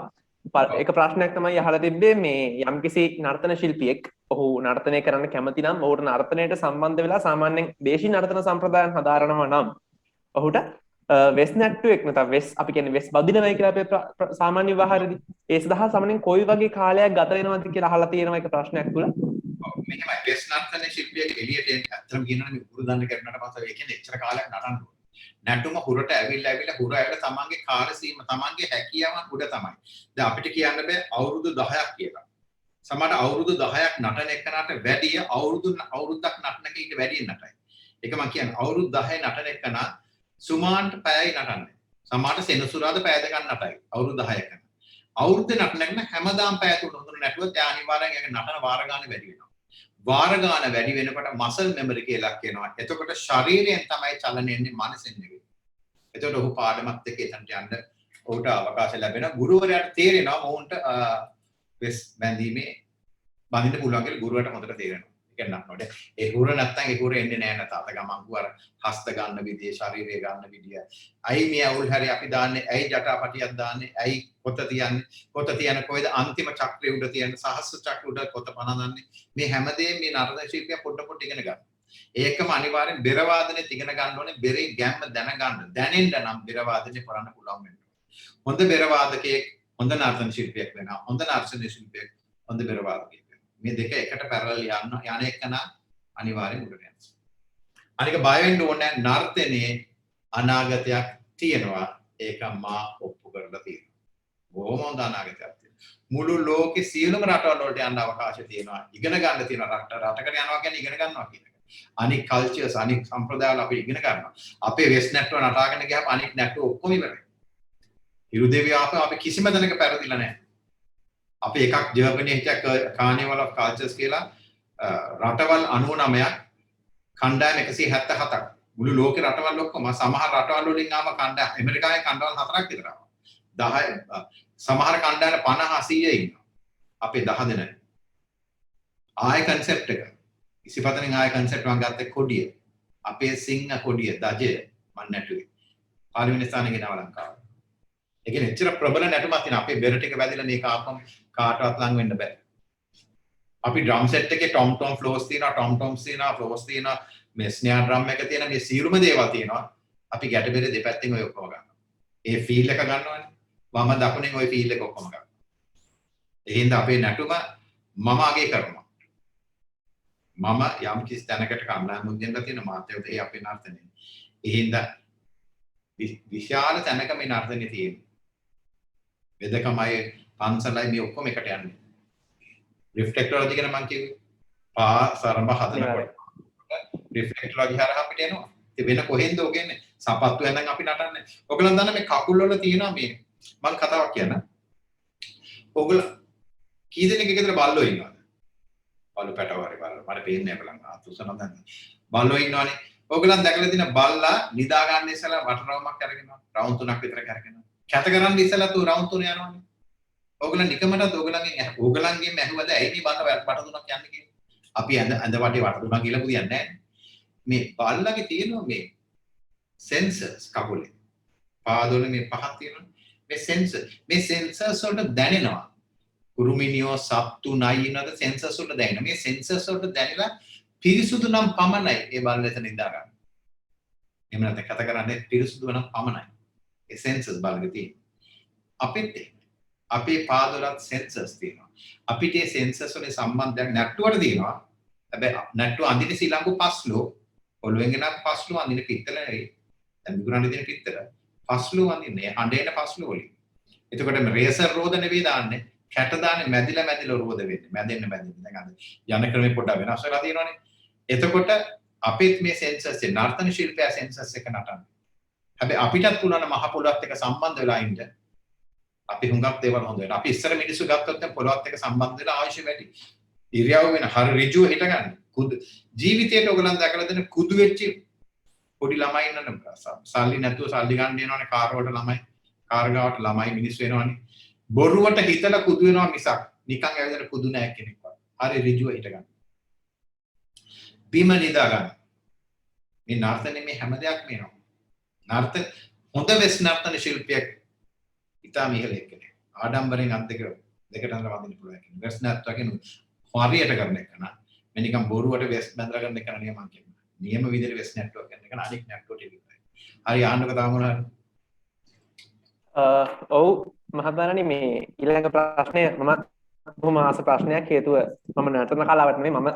එක ප්‍රශ්නයක් තමයි අහලා තිබ්බේ මේ යම්කිසි නර්තන ශිල්පියෙක් ඔහු නර්තනය කරන්න කැමති නම් ඔහුට නර්තනයට සම්බන්ධ වෙලා සාමාන්‍යයෙන් දේශීය නර්තන සම්ප්‍රදායන් හදාරනවා නම් ඔහුට වෙස් නැට්ටුවෙක් නැත්නම් වෙස් අපි කියන්නේ වෙස් බදිනවයි කියලා අපේ සාමාන්‍ය විවාහයේදී ඒ සඳහා සාමාන්‍යයෙන් කොයි වගේ කාලයක් ගත වෙනවද කියලා අහලා තියෙනවා එක ප්‍රශ්නයක් තුල. මෙහෙමයි වෙස් නර්තන ශිල්පියෙක් එළියට ඇත්තටම කියනවා මේ උරු දන්න කරනට පස්සේ ඒ කියන්නේ එච්චර කාලයක් නටන්න ඕනේ. නැටුම හුරට ඇවිල්ලා හුර ඇවිල්ලා තමන්ගේ කාල සීම තමන්ගේ හැකියාවන් උඩ තමයි. දැන් අපිට කියන්න බෑ අවුරුදු 10ක් කියලා. සමහර අවුරුදු 10ක් නටන එකනට වැඩිය අවුරුද්දක් නටන කෙනෙක් වැඩියෙන් නටයි. ඒක මම කියන්නේ අවුරුදු 10 නටන එකන සුමාන්ට පැයයි නටන්නේ. සමහරට සෙනසුරාදා පැය දෙකක් නටයි. අවුරුදු 10ක. අවුරුද්දේ නටන එක හැමදාම පැය 3 නැටුවොත් ඒ අනිවාර්යෙන් ඒක නටන වාර ගන්න වැඩි වෙනවා. වාර ගන්න වැඩි වෙනකොට මසල් මෙමරි කියලා කියනවා. එතකොට ශරීරයෙන් තමයි චලනය එන්නේ මනසෙන් නෙවෙයි. එතකොට ඔහු පාඩමත් එක්ක එතනට යන්න ඔහුට අවකාශ ලැබෙනවා. ගුරුවරයාට තේරෙනවා මොවුන්ට වෙස් බැඳීමේ බඳින්න පුළුවන් කියලා ගුරුවරට හොඳට තේරෙනවා. ඒක නන්නොට ඒ හුර නැත්තම් ඒ හුර එන්නේ නැහැ නේද? අත ගමන්කු අර හස්ත ගන්න විදිය, ශරීරය ගන්න විදිය. ඇයි මේ අවුල් හැරි අපි දාන්නේ? ඇයි ජටාපටියක් දාන්නේ? ඇයි පොත තියන්නේ? පොත තියන කොයිද අන්තිම චක්‍රය උඩ තියන්නේ? සහස්‍ර චක්‍ර උඩ පොත පනවන්නේ. මේ හැමදේම මේ නර්තන ශිල්පියා පොඩ පොඩ ඉගෙන ගන්න. ඒකම අනිවාර්යෙන් බෙර වාදනේ ඉගෙන ගන්න ඕනේ. බෙරේ ගැම්ම දැනගන්න. දැනෙන්න නම් බෙර වාදනේ කරන්න පුළුවන් වෙන්න. හොඳ බෙර වාදකයෙක් හොඳ නර්තන ශිල්පියෙක් වෙනවා. හොඳ නර්තන ශිල්පියෙක් හොඳ බෙර වාදකයෙක් වෙනවා. මේ දෙක එකට පැරලල් යන එකන අනිවාර්යෙන් උඩට යනවා. අනික බය වෙන්න ඕනේ නර්තනයේ අනාගතයක් තියෙනවා. ඒක මා ඔප්පු කරලා තියෙනවා. බොහොම හොඳ අනාගතයක් තියෙනවා. මුළු ලෝකේ සියලුම රටවල් වලට යන්න අවකාශය තියෙනවා. ඉගෙන ගන්න තියෙනවා. රටකට යනවා කියන්නේ ඉගෙන ගන්නවා කියන එක. අනික් කල්චර්ස් අනික් සම්ප්‍රදායවල අපි ඉගෙන ගන්නවා. අපේ වෙස් නැට්ටුව නටාගෙන ගියාම අනික් නැට්ටුව ඔක්කොම ඉවරයි. හිරුදේවිය අපි කිසිම තැනක පැරදිලා නැහැ. අපි එකක් ජර්මනියේ හිටිය කානිවල් ඔෆ් කල්චර්ස් කියලා රටවල් 99ක් කණ්ඩායම් 177ක් මුළු ලෝකේ රටවල් ඔක්කොම සමහර රටවල් වලින් ආව කණ්ඩායම් ඇමරිකාවේ කණ්ඩායම් 4ක් විතර ආවා. 10 සමහර කණ්ඩායම් 50 100 ඉන්නවා. අපේ 10 දෙනයි. ආය කන්සෙප්ට් එක. ඉසිපතනෙන් ආය කන්සෙප්ට් එකක් ගත්තේ කොඩිය. අපේ සිංහ කොඩිය දජය මන් නැටුවේ. පාර්ලිමේන්තු ස්ථානෙ ගෙනාව ලංකාව. ඒ කියන්නේ එච්චර ප්‍රබල නැටුමක් තියෙන අපේ බෙර ටික වැදිලා මේක ආපම් කාටවත් ලඟ වෙන්න බෑ. අපි ඩ්‍රම් සෙට් එකේ ටොම් ටොම් ෆ්ලෝස් තියෙනවා, ටොම් ටොම්ස් තියෙනවා, ෆ්ලෝස් තියෙනවා, මේ ස්නේර් ඩ්‍රම් එක තියෙන මේ සියලුම දේවල් තියෙනවා. අපි ගැට බෙර දෙපැත්තෙන් ඔය ඔක්කොම ගන්නවා. ඒ ෆීල් එක ගන්නවනේ. වම දකුණෙන් ඔය ෆීල් එක ඔක්කොම ගන්නවා. ඒ හින්දා අපේ නැටුම මම අගේ කරනවා. මම යම් කිසි තැනකට කම්ලා මුද්දෙන්ද තියෙන මාත්‍යවත ඒ අපේ නර්තනේ. ඒ හින්දා විශාල තැනක මේ නර්තනේ තියෙනවා. වෙදකමයි පන්සලයි මේ ඔක්කොම එකට යන්නේ. රිෆ්ලෙක්ටොලොජි ගැන මම කිව්වේ. පා සරඹ හදනකොට රිෆ්ලෙක්ටොලොජි හරහා අපිට එනවා. ඉතින් වෙන කොහෙන්ද ඔගෙන්නේ? සපත්තු ඇඳන් අපි නටන්නේ. ඔයගොල්ලන් දන්න මේ කකුල් වල තියෙනවා මේ මම කතාවක් කියන්න. ඔයගොල්ලෝ කී දෙනෙක් එකතර බල්ලෝ ඉන්නවද? බල්ලෝ පැටවරි බල්ලෝ. මට පේන්නේ නැහැ බලන්න. අතුසන දන්නේ. බල්ලෝ ඉන්නවනේ. ඔයගොල්ලන් දැකලා තියෙන බල්ලා නිදා ගන්න ඉස්සලා වටරවමක් අරගෙනවා. රවුන්ඩ් 3ක් විතර කරගෙනවා. කැත කරන්න ඉස්සලා තු රවුන්ඩ් 3 යනවනේ. ඕගොල්ලන් නිකමටත් ඕගොල්ලන්ගෙන් ඇහුවද ඇයි මේ බල්ලා වට 3ක් යන්නේ කියලා? අපි ඇඳ වටේ වට 3ක් කියලා පුදියන්නේ නැහැ. මේ බල්ලාගේ තියෙනවා මේ සෙන්සර්ස් කකුලේ. පාදවල මේ පහක් තියෙනවා. මේ සෙන්සර්ස් වලට දැනෙනවා. කුරුමිනියෝ සත්තු නයිනද සෙන්සර්ස් වලට දැනෙනවා. මේ සෙන්සර්ස් වලට දැනෙලා පිරිසුදු නම් පමණයි ඒ බල්ලා එතන ඉඳා ගන්න. එහෙම නැත්නම් කතා කරන්නේ පිරිසුදු නම් පමණයි. ඒ සෙන්සර්ස් බල්ලගේ තියෙන. අපේ පාදවලත් සෙන්සර්ස් තියෙනවා. අපිට මේ සෙන්සර්ස් වල සම්බන්ධයක් නැට්ටුවට තියෙනවා. හැබැයි නැට්ටුව අඳින සීලංගු පස්ලෝ ඔළුවෙන් ගෙනත් පස්ලෝ අඳින පිත්තල නෙවෙයි. දැන් මිගුරන් දෙන පිත්තල පස්ලෝ අඳින්නේ හඬේන පස්ලෝ වලින්. එතකොට මේ රේසර් රෝද නෙවෙයි දාන්නේ. කැට දාන්නේ මැදිලා රෝද වෙන්නේ. මැදෙන්න දැන් අද යන ක්‍රමේ පොඩ්ඩක් වෙනස් වෙලා තියෙනවානේ. එතකොට අපිත් මේ සෙන්සර්ස් ඒ නර්තන ශිල්පය සෙන්සර්ස් එක නටන්නේ. හැබැයි අපිටත් පුළුවන් මහ පොළොවත් එක්ක සම්බන්ධ වෙලා ඉන්න. අපි හුඟක් දේවල් හොඳ වෙනවා. අපි ඉස්සර මිනිස්සු ගත්තොත් දැන් පොළොවත් එක්ක සම්බන්ධ වෙලා ආයුෂ වැඩි. ඉරියව් වෙන හරි ඍජුව හිට ගන්න. ජීවිතයට ඔයගලන් දැකලා දෙන කුදු වෙච්ච පොඩි ළමයි ඉන්නනේ. සල්ලි නැතුව සල්ලි ගන්න යනවනේ කාර් වලට ළමයි. කාර් ගාවට ළමයි මිනිස්සු එනවනේ. බොරුවට හිතලා කුදු වෙනවා මිසක් නිකන් ඇවිදලා කුදු නැහැ කෙනෙක් වගේ. හරි ඍජුව හිට ගන්න. බිම නිදා ගන්න. මේ නර්තනේ මේ හැම දෙයක්ම එනවා. නර්තන හොඳ වෙස් නර්තන ශිල්පියෙක් ඉතාම ඉහළ එක්කෙනෙක්. ආඩම්බරෙන් අත් දෙකට අතර වදින්න පුළුවන් කෙනෙක්. වෙස් නර්තකෙන් හරියට කරන එක නා. මේ නිකන් බොරුවට වෙස් බඳලා ගන්න එක නෙවෙයි මම කියන්නේ. නියම විදිහට වෙස් නැට්ටුවක් කරන එක අනික් නැට්ටුවට ඉවරයි. හරි ආන්නක තාම මොනවාද? ඔව් මහත්මයාණනි මේ ඊළඟ ප්‍රශ්නය මම බොහොම ආස ප්‍රශ්නයක් හේතුව මම නර්තන කලාවට නෙමෙයි මම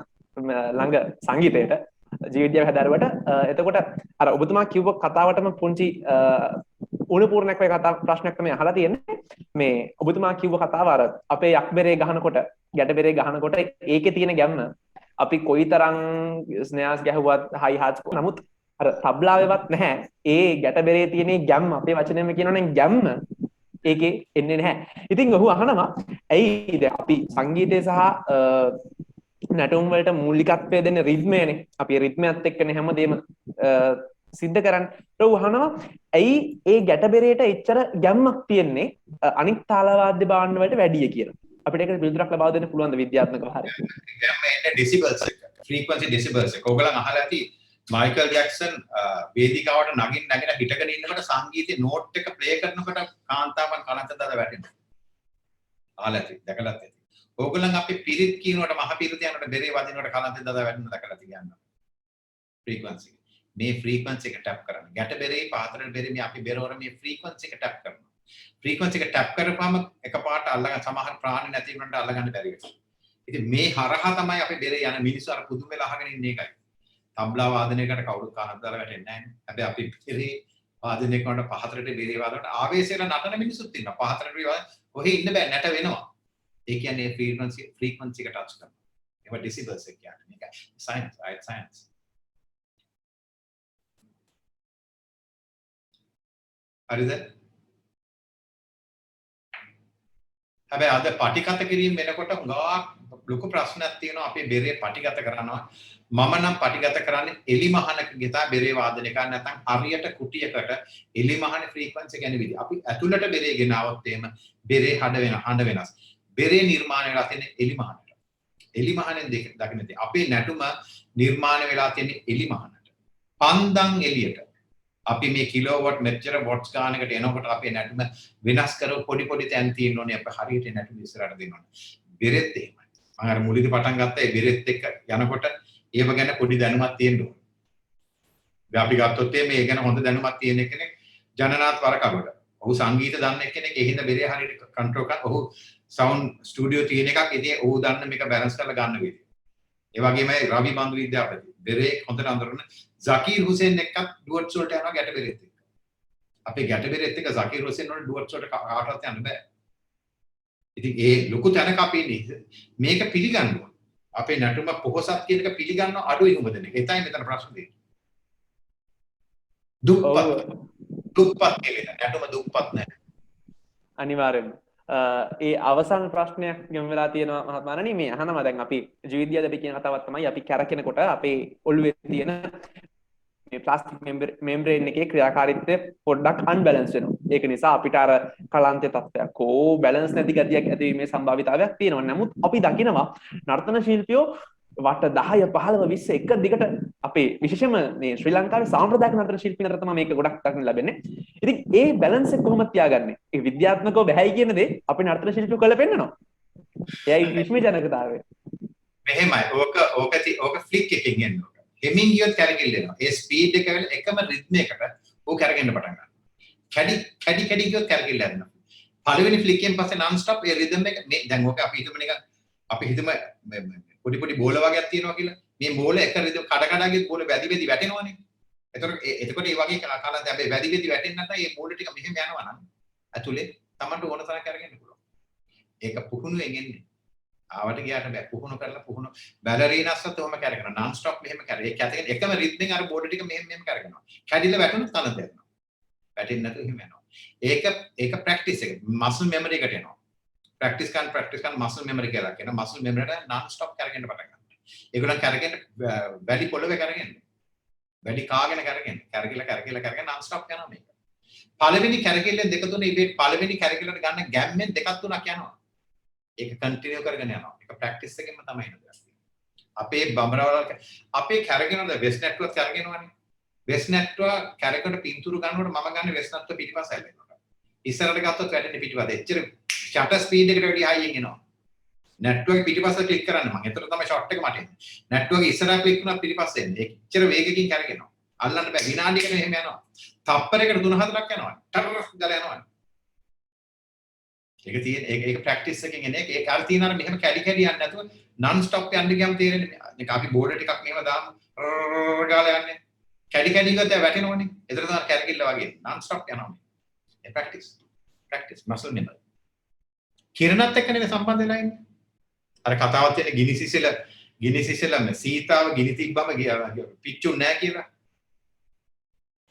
ළඟ සංගීතයට ජීවිතය හැදෑරුවට එතකොට අර ඔබතුමා කිව්ව කතාවටම පුංචි උණුපූර්ණයක් වගේ කතා ප්‍රශ්නයක් තමයි අහලා තියෙන්නේ මේ ඔබතුමා කිව්ව කතාව අර අපේ යක් බෙරේ ගහනකොට ගැට බෙරේ ගහනකොට ඒකේ තියෙන ගැම්ම අපි කොයිතරම් ස්නයාස් ගැහුවත් හයි හාට් නමුත් අර තබ්ලාවේවත් නැහැ ඒ ගැට බෙරේ තියෙන ගැම්ම අපේ වචනයෙන්ම කියනවනම් ගැම්ම ඒකේ එන්නේ නැහැ. ඉතින් ඔහු අහනවා ඇයි අපි සංගීතය සහ නැටුම් වලට මූලිකත්වය දෙන රිද්මයනේ. අපි රිද්මයත් එක්කනේ හැමදේම සිද්ධ කරන්නේ. ඔහු අහනවා ඇයි ඒ ගැට බෙරේට එච්චර ගැම්මක් තියෙන්නේ අනිත් තාලවාද්‍ය භාණ්ඩ වලට වැඩිය කියලා. අපිට ඒකට පිළිතුරක් ලබා දෙන්න පුළුවන් ද විද්‍යාත්මකව හරිය? ගැම්ම එන්නේ ඩෙසිබල්ස් එක. ෆ්‍රීකවන්සි ඩෙසිබල්ස් එක. ඔයගොල්ලන් අහලා ඇති මයිකල් ජැක්සන් වේදිකාවට නගින්න හිටගෙන ඉන්නකොට සංගීතේ නෝට් එක ප්ලේ කරනකොට කාන්තාවන් කනට දාලා වැටෙනවා. අහලා ඇති, දැකලා ඇති. ඕගොල්ලන් අපි පිරිත් කියනකොට මහ පිරිත් යනකොට බෙරේ වදිනකොට කලන්තෙන් දාලා වැටෙනවා දැකලා තියෙනවා. ෆ්‍රීකවන්සි. මේ ෆ්‍රීකවන්සි එක ටැප් කරන්න. ගැට බෙරේ පාතරේ බෙරේ මේ අපි බෙරවර මේ ෆ්‍රීකවන්සි එක ටැප් කරනවා. ෆ්‍රීකවන්සි එක ටැප් කරපුවම එකපාරට අල්ලගන්න සමහර ප්‍රාණ නැති වුණාට අල්ලගන්න බැරි වෙනවා. ඉතින් මේ හරහා තමයි අපි බෙරේ යන මිනිස්සු අර පුදුම වෙලා අහගෙන ඉන්නේ ඒකයි. තබ්ලා වාදනයකට කවුරුත් කනක් දාලා වැටෙන්නේ නැහැ. හැබැයි අපි බෙරේ වාදනය කරනකොට පහතරට බෙරේ වාදනයට ආවේශයෙන් නටන මිනිස්සුත් ඉන්නවා. පහතරට බෙරේ ඔහෙ ඉන්න බෑ නැට වෙනවා. ඒ කියන්නේ ෆ්‍රීකවන්සි එක ටච් කරනවා. ඒවා ඩෙසිබල්ස් එක කියන්නේ. මේක සයන්ස්, රයිට් සයන්ස්. හරිද? හැබැයි අද පටිගත කිරීම වෙනකොට හුඟක් ලොකු ප්‍රශ්නයක් තියෙනවා අපේ බෙරේ පටිගත කරනවා. මම නම් පටිගත කරන්නේ එලිමහනක ගෙතා බෙරේ වාදනය කරන්නේ නැත්නම් හරියට කුටියකට එලිමහනේ ෆ්‍රීකවන්සි ගැන විදිහ. අපි ඇතුළට බෙරේ ගෙනාවොත් එහෙම බෙරේ හඬ වෙනස්. බෙරේ නිර්මාණය වෙලා තියෙන්නේ එලිමහනට. එලිමහනෙන් දකින්නේ අපේ නැටුම නිර්මාණය වෙලා තියෙන්නේ එලිමහනට. පන්දන් එළියට. අපි මේ කිලෝවොට් මෙච්චර වොට්ස් ගානකට එනකොට අපේ නැටුම වෙනස් කරව පොඩි පොඩි තැන් තියෙන්න ඕනේ. අපි හරියට නැටුම ඉස්සරහට දෙන්න ඕනේ. බෙරෙත් එහෙමයි. මම අර මුලින්දී පටන් ගත්තා ඒ බෙරෙත් එක්ක යනකොට ඒව ගැන පොඩි දැනුමක් තියෙන්න ඕනේ. දැන් අපි ගත්තොත් මේ ගැන හොඳ දැනුමක් තියෙන කෙනෙක් ජනනාත් වරකබඩ. ඔහු සංගීත දන්න කෙනෙක් ඒ හින්දා බෙරේ හරියට කන්ට්‍රෝල් කරන ඔහු සවුන්ඩ් ස්ටුඩියෝ තියෙන එකක් ඉතින් ඔහු දන්න මේක බැලන්ස් කරලා ගන්න විදිය. ඒ වගේමයි රවි බන්දු විද්‍යාපති. බෙරේ හොඳට අඳුරන Zakir Hussain එක්කත් ඩුවට්ස් වලට යනවා ගැට බෙරෙත් එක්ක. අපේ ගැට බෙරෙත් එක්ක Zakir Hussain වල ඩුවට්ස් වලට කාටවත් යන්න බෑ. ඉතින් ඒ ලොකු තැනක අපි ඉන්නේ. මේක පිළිගන්න ඕන. අපේ නටුම පොහොසත් කියන එක පිළිගන්නව අඩුයි උඹ දෙනෙක්. ඒ තමයි මෙතන ප්‍රශ්නේ තියෙන්නේ. දුප්පත් කියලා නටුම දුප්පත් නැහැ. අනිවාර්යෙන්ම. ඒ අවසන් ප්‍රශ්නයක් යොමු වෙලා තියෙනවා මහත්මයාණනි මේ අහනවා දැන් අපි ජීවිතයද අපි කියන කතාවක් තමයි අපි කැරකෙනකොට අපේ ඔළුවේ තියෙන මේ ප්ලාස්ටික් මෙම්බ්‍රේන් එකේ ක්‍රියාකාරීත්වය පොඩ්ඩක් අන්බැලන්ස් වෙනවා. ඒක නිසා අපිට අර කලන්තේ තත්ත්වයක් බැලන්ස් නැති ගතියක් ඇතිවීමේ සම්භාවිතාවයක් තියෙනවා. නමුත් අපි දකිනවා නර්තන ශිල්පියෝ වට 10 15 20 එක දිගට අපේ විශේෂයෙන්ම මේ ශ්‍රී ලංකාවේ සාම්ප්‍රදායික නර්තන ශිල්පීන් අතර තමයි මේක ගොඩක් දක්නට ලැබෙන්නේ. ඉතින් ඒ බැලන්ස් එක කොහොමද තියාගන්නේ? ඒ විද්‍යාත්මකව බැහැයි කියන දේ අපි නර්තන ශිල්පියෝ කළ පෙන්නනවා. එයයි විශ්මයජනකතාවය. මෙහෙමයි. ඕක ෆ්ලික් එකකින් එන්නේ. හෙමින් ගියොත් කැරකිල්ල එනවා. ඒ ස්පීඩ් එක වෙල එකම රිද්ම එකට ඕක කැරකෙන්න පටන් ගන්නවා. කැඩි ගියොත් කැරකිල්ල යනවා. පළවෙනි ෆ්ලික් එකෙන් පස්සේ non stop ඒ රිද්ම එක මේ දැන් ඕක අපි හිතමු නිකන් අපි හිතමු පොඩි පොඩි බෝල වගේක් තියෙනවා කියලා. මේ බෝල එක රිද්ම කඩ ගියොත් බෝල වැදි වැටෙනවනේ. එතකොට ඒ වගේ කලන්ත හැබැයි වැදි වැටෙන්නේ නැත්නම් ඒ බෝල ටික මෙහෙම යනවා නම් ඇතුලේ Tamanට ඕන තරම් කරගෙන පුළුවන්. ඒක පුහුණුවෙන් එන්නේ. ආවට ගියාට බෑ පුහුණු කරලා පුහුණු බැලරීනස්සත් ඔහම කරගෙන non stop මෙහෙම කරේ. ඒක ඇතගෙන එකම රිද්මෙන් අර බෝඩ් ටික මෙහෙම කරගෙනවා. කැඩිලා වැටුණොත් කලන්ත යනවා. වැටෙන්නේ නැතුව එහෙම යනවා. ඒක ප්‍රැක්ටිස් එක. මසල් මෙමරි එකට එනවා. ප්‍රැක්ටිස් කරන මසල් මෙමරි කියලා කියන මසල් මෙමරිට non stop කරගෙන පටන් ගන්නවා. ඒගොල්ලන් කරගෙන වැඩි පොළවේ කරගෙන වැඩි කාගෙන කරගෙන non stop යනවා මේක. පළවෙනි කැරකිල්ලෙන් දෙක තුන ඉබේ පළවෙනි කැරකිල්ලට ගන්න ගැම්මෙන් දෙකක් තුනක් යනවා. ඒක කන්ටිනියු කරගෙන යනවා. ඒක ප්‍රැක්ටිස් එකෙන්ම තමයි එන්නේ. අපේ බඹරවල අපේ කැරගෙනද වෙස් නෙට්වර්ක් කැරගෙනවනේ. වෙස් නෙට්වර්ක් කැරකට පින්තූරු ගන්නකොට මම ගන්න වෙස් නෙට්වර්ක් පිටිපස්ස හැලෙනවා. ඉස්සරහට ගත්තොත් වැටෙන්නේ පිටිපස්ස. එච්චර ෂටර් ස්පීඩ් එකට වැඩි හයියෙන් එනවා. නෙට්වර්ක් පිටිපස්ස ක්ලික් කරන්න මම. එතකොට තමයි ෂොට් එක මට එන්නේ. නෙට්වර්ක් ඉස්සරහට ක්ලික් කරනවා පිටිපස්ස එන්නේ. එච්චර වේගකින් කැරගෙනවා. අල්ලන්න බෑ. විනාඩියකට එහෙම යනවා. තප්පරයකට 3-4ක් යනවා. ටර් ගාලා යනවා. ඒක ප්‍රැක්ටිස් එකකින් එන එක ඒක අර තියෙන අර මෙහෙම කැඩි යන්නේ නැතුව non stop යන්න ගියම තේරෙන්නේ මේක අපි බෝඩ් ටිකක් මෙහෙම දාමු ගාලා යන්නේ කැඩි ගියොත් වැටෙනවනේ ඒතර තමයි කැරකිල්ල වගේ non stop යනවා ඒ ප්‍රැක්ටිස් muscle memory කිරණත් එක්ක නේ සම්බන්ධ වෙලා ඉන්නේ අර කතාවක් තියෙන ගිනි සිසිල ගිනි සිසිලම සීතාව ගිනි තිබ්බම පිච්චුන්නේ නැහැ කියලා.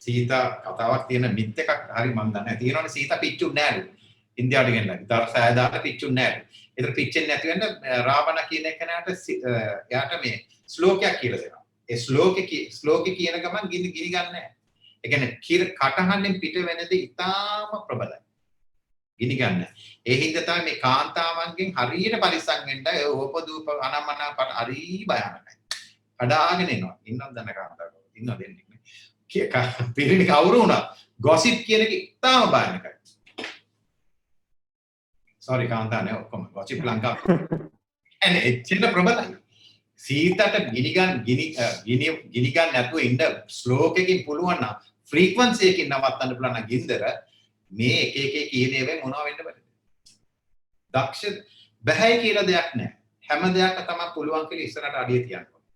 සීතා කතාවක් තියෙන මිත් එකක් හරි මම දන්නේ නැහැ. තියෙනවනේ සීතා පිච්චුන්නේ නැහැලු. ඉන්දියාවට ගෙනලා. ඊට සෑදාට පිච්චුන්නේ නැහැලු. ඒතර පිච්චෙන්නේ නැති වෙන්න රාවණ කියන කෙනාට එයාට මේ ශ්ලෝකයක් කියලා දෙනවා. ඒ ශ්ලෝකේ කියන ගමන් ගිනි ගන්න නැහැ. ඒ කියන්නේ කටහඬෙන් පිට වෙනදී ඉතාම ප්‍රබලයි. ගිනි ගන්න. ඒ හින්දා තමයි මේ කාන්තාවන්ගෙන් හරියට පරිස්සම් වෙන්න ඕපදූප අනම්මනාපට හරි භයානකයි. කඩාගෙන එනවා. ඉන්නවද දන්න කාන්තාවෝ? ඉන්නවද දෙන්නේ? පිරිණි කවුරු වුණා ගොසිප් කියන එක ඉතාම භයානකයි. sorry කාන්තාවනේ ඔක්කොම ගොසිප් ලංකාව. එන්නේ එච්චර ප්‍රබලයි. සීතට ගිනි ගන්න නැතුව ඉන්න ස්ලෝක් එකකින් පුළුවන් නම් ෆ්‍රීකවන්සි එකකින් නවත්තන්න පුළුවන් නම් ගින්දර මේ එක කියන ඒවා මොනවා වෙන්න බැරිද? දක්ෂ බෑ කියලා දෙයක් නැහැ. හැම දෙයක්ම තමයි පුළුවන් කියලා ඉස්සරහට අඩිය තියන්න ඕනේ.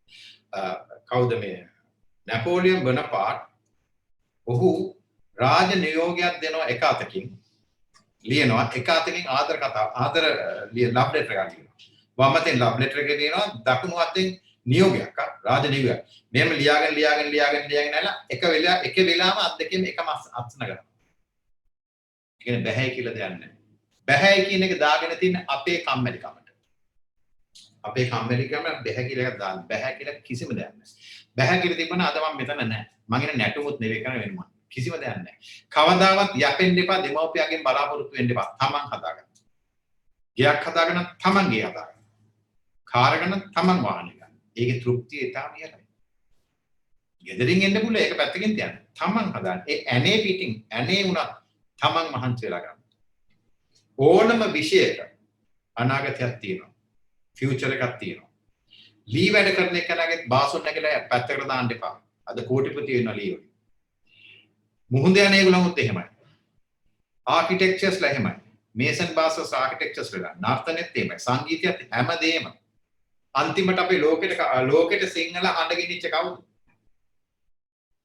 කවුද මේ නැපෝලියන් බොනපාට් ඔහු රාජ නියෝගයක් දෙනවා එක අතකින් ලියනවා එක අතකින් ආදර ලව් ලෙටර් එකක් ලියනවා. වම් අතෙන් ලව් ලෙටර් එක ලියනවා දකුණු අතෙන් නියෝගයක් රාජ නියෝගයක්. මෙහෙම ලියාගෙන නැලා එක වෙලාවම අත් දෙකෙන් එකම අත්සන කරනවා. කියන්නේ බෑ කියලා දෙයක් නැහැ. බෑ කියන එක දාගෙන තියෙන අපේ කම්මැලිකමට. අපේ කම්මැලිකම බෑ කියලා එකක් දාන්න. බෑ කියලා කිසිම දෙයක් නැහැ. බෑ කියලා තිබුණා අද මම මෙතන නැහැ. මං ඉන්නේ නැටුමුත් නෙවෙයි කරන වෙනවා. කිසිම දෙයක් නැහැ. කවදාවත් යැපෙන්න එපා දෙමව්පියන්ගෙන් බලාපොරොත්තු වෙන්න එපා. තමන් හදාගන්න. ගයක් හදාගන්න තමන් ගේ හදාගන්න. කාර් ගන්න තමන් වාහනේ ගන්න. ඒකේ තෘප්තිය ඊටම ඉහළයි. ගෙදරින් එන්න පුළුවන් ඒක පැත්තකින් තියන්න. තමන් හදාගන්න. ඒ ඇනේ පිටින් ඇනේ උනත් තමන් මහන්සි වෙලා ගන්න. ඕනම විෂයක අනාගතයක් තියෙනවා. ෆියුචර් එකක් තියෙනවා. ලී වැඩ කරන එකනගෙත් බාසොන් නැගලා පැත්තකට දාන්න එපා. අද කෝටිපති වෙනවා ලී වලින්. මුහුද යන ඒගොල්ලන්ත් එහෙමයි. ආකිටෙක්චර්ස්ලා එහෙමයි. මේසන් බාසර්ස් ආකිටෙක්චර්ස්ලා නර්තනෙත් එහෙමයි. සංගීතයත් හැමදේම. අන්තිමට අපේ ලෝකෙට සිංහල හඬ ගෙනිච්ච කවුද?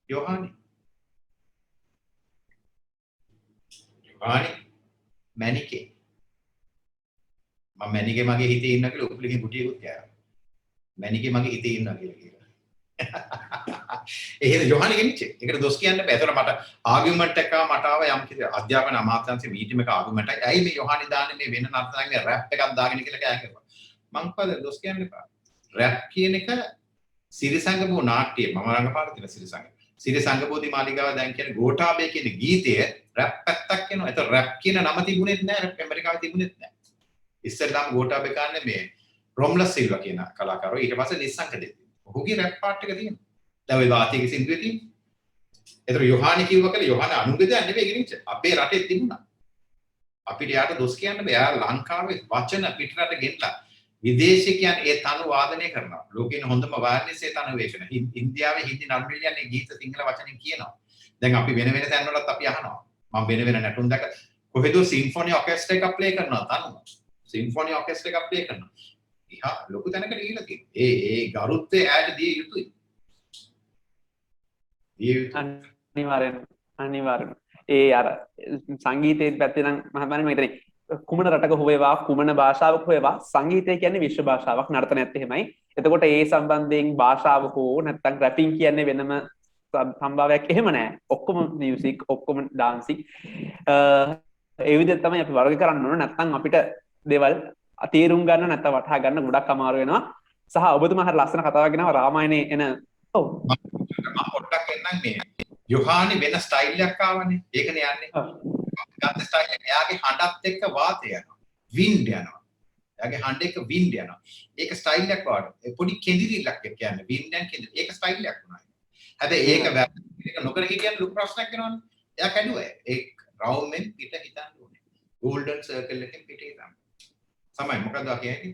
යොහානි. මැනිකේ. මම මැනිකේ මගේ හිතේ ඉන්න කියලා උපලිගේ කුටියකුත් ගෑවා. මැනිකේ මගේ හිතේ ඉන්නවා කියලා. එහෙනම් යොහානි ගෙනිච්චේ. ඒකට දොස් කියන්න බෑ. ඒතර මට ආගියුමන්ට් එකක් මට ආව යම් කිසි අධ්‍යාපන අමාත්‍යාංශයේ මීටින් එක ආගියුමන්ට් එකයි. ඇයි මේ යොහානි දාන්නේ මේ වෙන නර්තනගේ රැප් එකක් දාගෙන කියලා කෑ කරනවා. මං කවද දොස් කියන්න එපා. රැප් කියන එක සිරිසංගපෝ නාට්‍යය මම රංගපාන තියෙන සිරිසංග. සිරිසංගපෝති මාලිගාව දැන් කියන්නේ ගෝඨාභය කියන ගීතය රැප් පැත්තක් වෙනවා. ඒතර රැප් කියන නම තිබුණෙත් නෑ. රැප් ඇමරිකාවේ තිබුණෙත් නෑ. ඉස්සෙල්ලාම ගෝඨාභය කන්නේ මේ රොම්ලස් සිල්වා කියන කලාකාරෝ. ඊට පස්සේ නිස්සංක දෙවි. ඔහුගේ රැප් පාට් එක තියෙනවා. දැන් ওই වාතියගේ සින්දුවේ තියෙනවා. ඒතර යොහානි කිව්ව කියලා යොහාන අනුගේ දෙයක් නෙවෙයි ගෙනිච්ච. අපේ රටේ තිබුණා. අපිට යාට දොස් කියන්න බෑ. යා ලංකාවේ වචන පිටරට ගෙන්නලා විදේශිකයන් ඒ තනු වාදනය කරනවා. ලෝකෙන හොඳම වායනයේ තනු වේකන. ඉන්දියාවේ හින්දි නළුලියන්නේ ගීත සිංහල වචනෙන් කියනවා. දැන් අපි වෙන තැන් වලත් අපි අහනවා. මම වෙන නැටුම් දැක කොහෙද සිම්ෆොනි ඔකෙස්ට්‍රා එකක් ප්ලේ කරනවා තනුව. සිම්ෆොනි ඔකෙස්ට්‍රා එකක් ප්ලේ කරනවා. ඉහා ලොකු තැනකට ගිහිල්ලා තියෙනවා. ඒ ගරුත්වය ඈට දිය යුතුයි. අනිවාර්යෙන් ඒ අර සංගීතයේ පැත්තේ නම් මම හිතන්නේ මෙතන කුමන රටක හොවේවා කුමන භාෂාවක හොවේවා සංගීතය කියන්නේ විශ්ව භාෂාවක් නර්තනයත් එහෙමයි. එතකොට ඒ සම්බන්ධයෙන් භාෂාව හෝ නැත්නම් රැපින් කියන්නේ වෙනම සම්භාවයක් එහෙම නැහැ. ඔක්කොම මියුසික් ඔක්කොම ඩාන්සික් ඒ විදිහට තමයි අපි වර්ග කරන්න ඕන. නැත්නම් අපිට දේවල් තේරුම් ගන්න නැත්නම් වටහා ගන්න ගොඩක් අමාරු වෙනවා. සහ ඔබතුමා හරිය ලස්සන කතාවක් ගෙනාවා රාමායනේ එන ඔව් මම පොඩ්ඩක් එන්නම් මේ යොහානි වෙන ස්ටයිල් එකක් ආවනේ. ඒකනේ යන්නේ. ගත්ත ස්ටයිල් එක එයාගේ හඬත් එක්ක වාතය යනවා. වින්ඩ් යනවා. එයාගේ හඬ එක්ක වින්ඩ් යනවා. ඒක ස්ටයිල් එකක් වගේ. පොඩි කෙඳිරිල්ලක් කියන්නේ වින්ඩ් and කෙඳිරි. ඒක ස්ටයිල් එකක් වුණා. හැබැයි ඒක ඒක නොකර හිටියන් ලොකු ප්‍රශ්නයක් වෙනවනේ. එයා කැඩුවා. ඒ රවුම් මෙන් පිට හිතන්න ඕනේ. ගෝල්ඩන් සර්කල් එකෙන් පිට හිතන්න. සමයි මොකද කියන්නේ?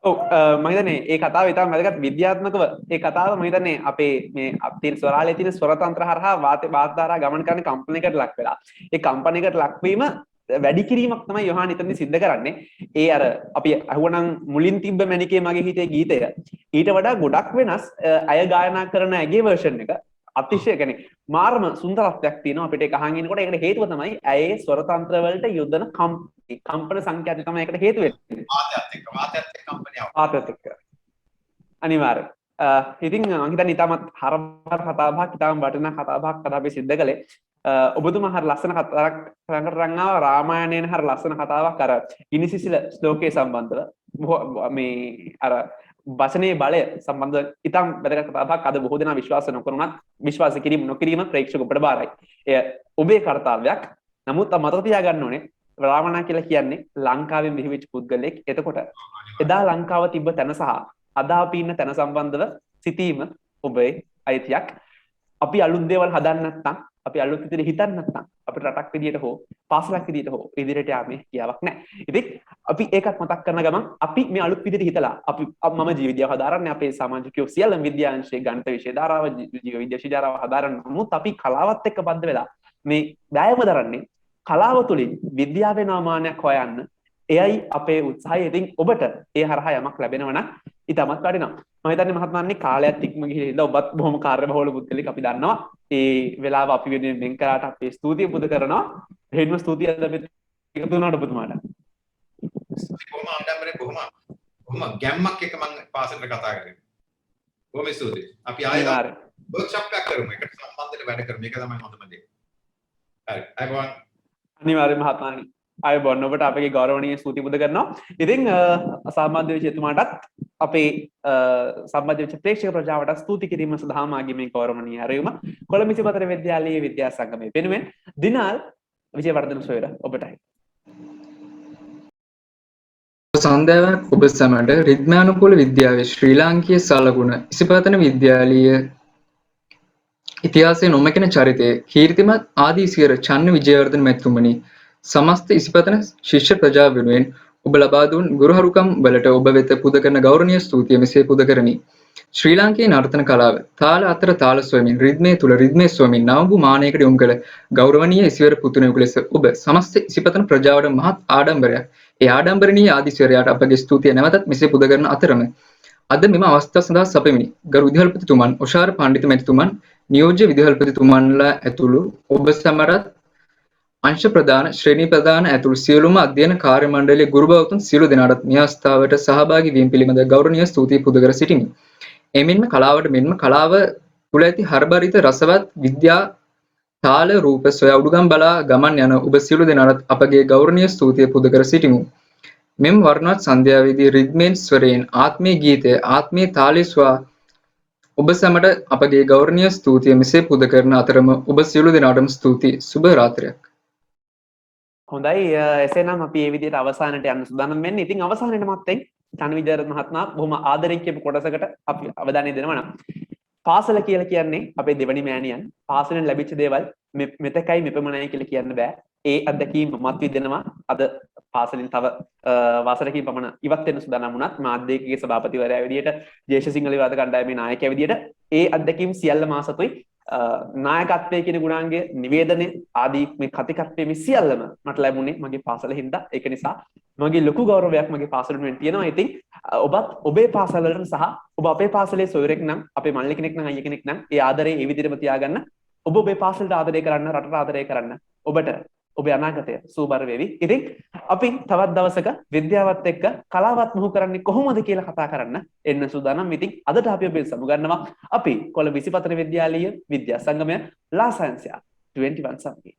ඔව් මම හිතන්නේ ඒ කතාව ඉතාම වැදගත් විද්‍යාත්මකව ඒ කතාව මම හිතන්නේ අපේ මේ අපේ ස්වරාලයේ තියෙන ස්වරතන්ත්‍ර හරහා වාතාරා ගමන් කරන කම්පනයකට ලක් වෙලා. ඒ කම්පනයකට ලක්වීම වැඩි කිරීමක් තමයි යොහාන් එතනදී සිද්ධ කරන්නේ. ඒ අර අපි අහුවනම් මුලින් තිබ්බ මැනිකේ මගේ හිතේ ගීතය ඊට වඩා ගොඩක් වෙනස් අය ගායනා කරන ඇගේ වර්ෂන් එක අතිශය කියන්නේ මාර්ම සුන්දරත්වයක් තියෙනවා අපිට ඒක අහන් ඉනකොට. ඒකට හේතුව තමයි ඇයේ ස්වරතන්ත්‍ර වලට යොදන කම්පන සංඛ්‍යාත තමයි ඒකට හේතු වෙන්නේ. වාතයත් එක්ක කම්පනය. වාතයත් එක්ක. අනිවාර්ය. ඉතින් මම හිතන්නේ ඉතාමත් හරවර කතාබහක් ඉතාම වටිනා කතාබහක් අද අපි සිද්ධ කළේ. ඔබතුමා හරි ලස්සන කතාවක් රංගට රංගාව රාමායනයෙන් හරි ලස්සන කතාවක් අර ගිනිසිසිල ශ්ලෝකයේ සම්බන්ධව මේ අර වචනේ බලය සම්බන්ධව ඉතාම වැදගත් කතාවක් අද බොහෝ දෙනා විශ්වාස නොකරුණත් විශ්වාස කිරීම නොකිරීම ප්‍රේක්ෂක ඔබට බාරයි. එය ඔබේ කාර්යයක්. නමුත් මතක තියාගන්න ඕනේ රාවණා කියලා කියන්නේ ලංකාවෙන් බිහිවෙච්ච පුද්ගලෙක්. එතකොට එදා ලංකාව තිබ්බ තැන සහ අද අපි ඉන්න තැන සම්බන්ධව සිතීම ඔබේ අයිතියක්. අපි අලුත් දේවල් හදන්න නැත්නම් අපි අලුත් විදිහට හිතන්න නැත්නම් අපිට රටක් විදියට හෝ පාසලක් විදියට හෝ ඉදිරියට යාමේ කියාවක් නැහැ. ඉතින් අපි ඒකත් මතක් කරන ගමන් අපි මේ අලුත් විදිහට හිතලා අපි මම ජීව විද්‍යාව හදාරන්නේ අපේ සමාජිකයෝ සියල්ලම විද්‍යාංශයේ ගණිත විෂය ධාරාව ජීව විද්‍යා විෂය ධාරාව හදාරන නමුත් අපි කලාවත් එක්ක බද්ධ වෙලා මේ වෑයම දරන්නේ කලාව තුළින් විද්‍යාවේ නාමානයක් හොයන්න. එයයි අපේ උත්සාහය. ඉතින් ඔබට ඒ හරහා යමක් ලැබෙනවා නම් ඉතාමත් වටිනවා. මම හිතන්නේ මහත්මයානි කාලයත් ඉක්ම ගිහිල්ලා ඔබත් බොහොම කාර්යබහුල පුද්ගලෙක් අපි දන්නවා. ඒ වෙලාව අපි වෙනුවෙන් වෙන් කරාට අපි ස්තුතිය පුද කරනවා. හේතුව ස්තුතිය අද අපි එකතු වුණාට ඔබතුමාට. කොහොම ආඩම්බරේ කොහොම ගැම්මක් එක මම පාසලට කතා කරේ. කොහොම ස්තුතියි. අපි ආයෙත් වර්ක්ෂොප් එකක් කරමු. ඒකට සම්බන්ධව වැඩ කරමු. මේක තමයි හොඳම දේ. හරි. අයබෝන්. අනිවාර්යයෙන්ම මහත්මයානි. අයබෝන් ඔබට අපගේ ගෞරවනීය ස්තුති පුද කරනවා. ඉතින් සම්බන්ධ වෙච්ච එතුමාටත් අපේ සම්බන්ධ වෙච්ච ප්‍රේක්ෂක ප්‍රජාවට ස්තුති කිරීම සඳහා මාගේ මේ ගෞරවනීය ආරයුම කොළඹ ඉසිපතන විද්‍යාලයේ විද්‍යා සංගමයේ වෙනුවෙන් දිනාල් විජේවර්ධන සොයුර ඔබටයි. සන්ධ්‍යාවක් ඔබ සැමට රිද්මයානුකූල විද්‍යාවේ ශ්‍රී ලාංකීය සලකුණ ඉසිපතන විද්‍යාලීය ඉතිහාසයේ නොමැකෙන චරිතයේ කීර්තිමත් ආදීසියර චන්න විජේවර්ධන මැතිතුමනි සමස්ත ඉසිපතන ශිෂ්‍ය ප්‍රජාව වෙනුවෙන් ඔබ ලබා දුන් ගුරුහරුකම් වලට ඔබ වෙත පුද කරන ගෞරවනීය ස්තුතිය මෙසේ පුද කරමි. ශ්‍රී ලාංකීය නර්තන කලාව තාල අතර තාල සොයමින් රිද්මේ තුල රිද්මේ සොයමින් නවඹු මානයකට යොමු කළ ගෞරවනීය ඉසිවර පුතුණෙකු ලෙස ඔබ සමස්ත ඉසිපතන ප්‍රජාවට මහත් ආඩම්බරයක්. ඒ ආඩම්බරණීය ආදීසිවරයාට අපගේ ස්තුතිය නැවතත් මෙසේ පුද කරන අතරම අද මෙම අවස්ථාව සඳහා සපෙමිනි. ගරු විදුහල්පතිතුමන් ඔෂාර පණ්ඩිත මැතිතුමන් නියෝජ්‍ය විදුහල්පතිතුමන්ලා ඇතුළු ඔබ සමරත් අංශ ප්‍රධාන ශ්‍රේණී ප්‍රධාන ඇතුළු සියලුම අධ්‍යයන කාර්ය මණ්ඩලයේ ගුරු බෞතුන් සියලු දෙනාටත් මේ අවස්ථාවට සහභාගී වීම පිළිබඳ ගෞරවනීය ස්තුතිය පුද කර සිටිමි. එමෙන්ම කලාවට මෙන්ම කලාව තුළ ඇති හර්බරිත රසවත් විද්‍යා තාල රූප සොයා උඩුගම් බලා ගමන් යන ඔබ සියලු දෙනාටත් අපගේ ගෞරවනීය ස්තුතිය පුද කර සිටිමු. මෙම වර්ණවත් සන්ධ්‍යාවේදී රිද්මෙන් ස්වරයෙන් ආත්මීය ගීතය ආත්මීය තාලයේ ස්වා ඔබ සැමට අපගේ ගෞරවනීය ස්තුතිය මෙසේ පුද කරන අතරම ඔබ සියලු දෙනාටම ස්තුතියි. සුබ රාත්‍රියක්. හොඳයි එසේනම් අපි මේ විදිහට අවසානට යන්න සූදානම් වෙන්නේ. ඉතින් අවසානයේ මත්තෙන් චන්න විජේවර්ධන මහත්මයා බොහොම ආදරෙන් කියපු කොටසකට අපි අවධානය දෙනවා නම් පාසල කියලා කියන්නේ අපේ දෙවනි මෑණියන්. පාසලෙන් ලැබිච්ච දේවල් මෙතකයි මෙපමණයි කියලා කියන්න බෑ. ඒ අත්දැකීම මත් විඳිනවා. අද පාසලින් තව වසරකින් පමණ ඉවත් වෙන්න සූදානම් වුණත් මාධ්‍යකයේ සභාපතිවරයා විදියට ජේෂ්ඨ සිංහල විවාද කණ්ඩායමේ නායකයා විදියට ඒ අත්දැකීම් සියල්ල මා සතුයි. නායකත්වයේ කියන ගුණාංගයේ නිවේදනයේ ආදී මේ කතිකත්වයේ මේ සියල්ලම මට ලැබුණේ මගේ පාසල හින්දා. ඒක නිසා මගේ ලොකු ගෞරවයක් මගේ පාසල වෙනුවෙන් තියෙනවා. ඉතින් ඔබත් ඔබේ පාසල වලට සහ ඔබ අපේ පාසලේ සොයුරෙක් නම් අපේ මල්ලි කෙනෙක් නම් අයියා කෙනෙක් නම් ඒ ආදරේ ඒ විදිහටම තියාගන්න. ඔබ ඔබේ පාසලට ආදරය කරන්න, රටට ආදරය කරන්න. ඔබට ඔබේ අනාගතය සූබර වේවි. ඉතින් අපි තවත් දවසක විද්‍යාවත් එක්ක කලාවත් මුහු කරන්නේ කොහොමද කියලා කතා කරන්න එන්න සූදානම්. ඉතින් අදට අපි ඔබෙන් සමුගන්නවා අපි කොළඹ ඉසිපතන විද්‍යාලීය විද්‍යා සංගමය ලා සයන්ස් 21 සමගින්.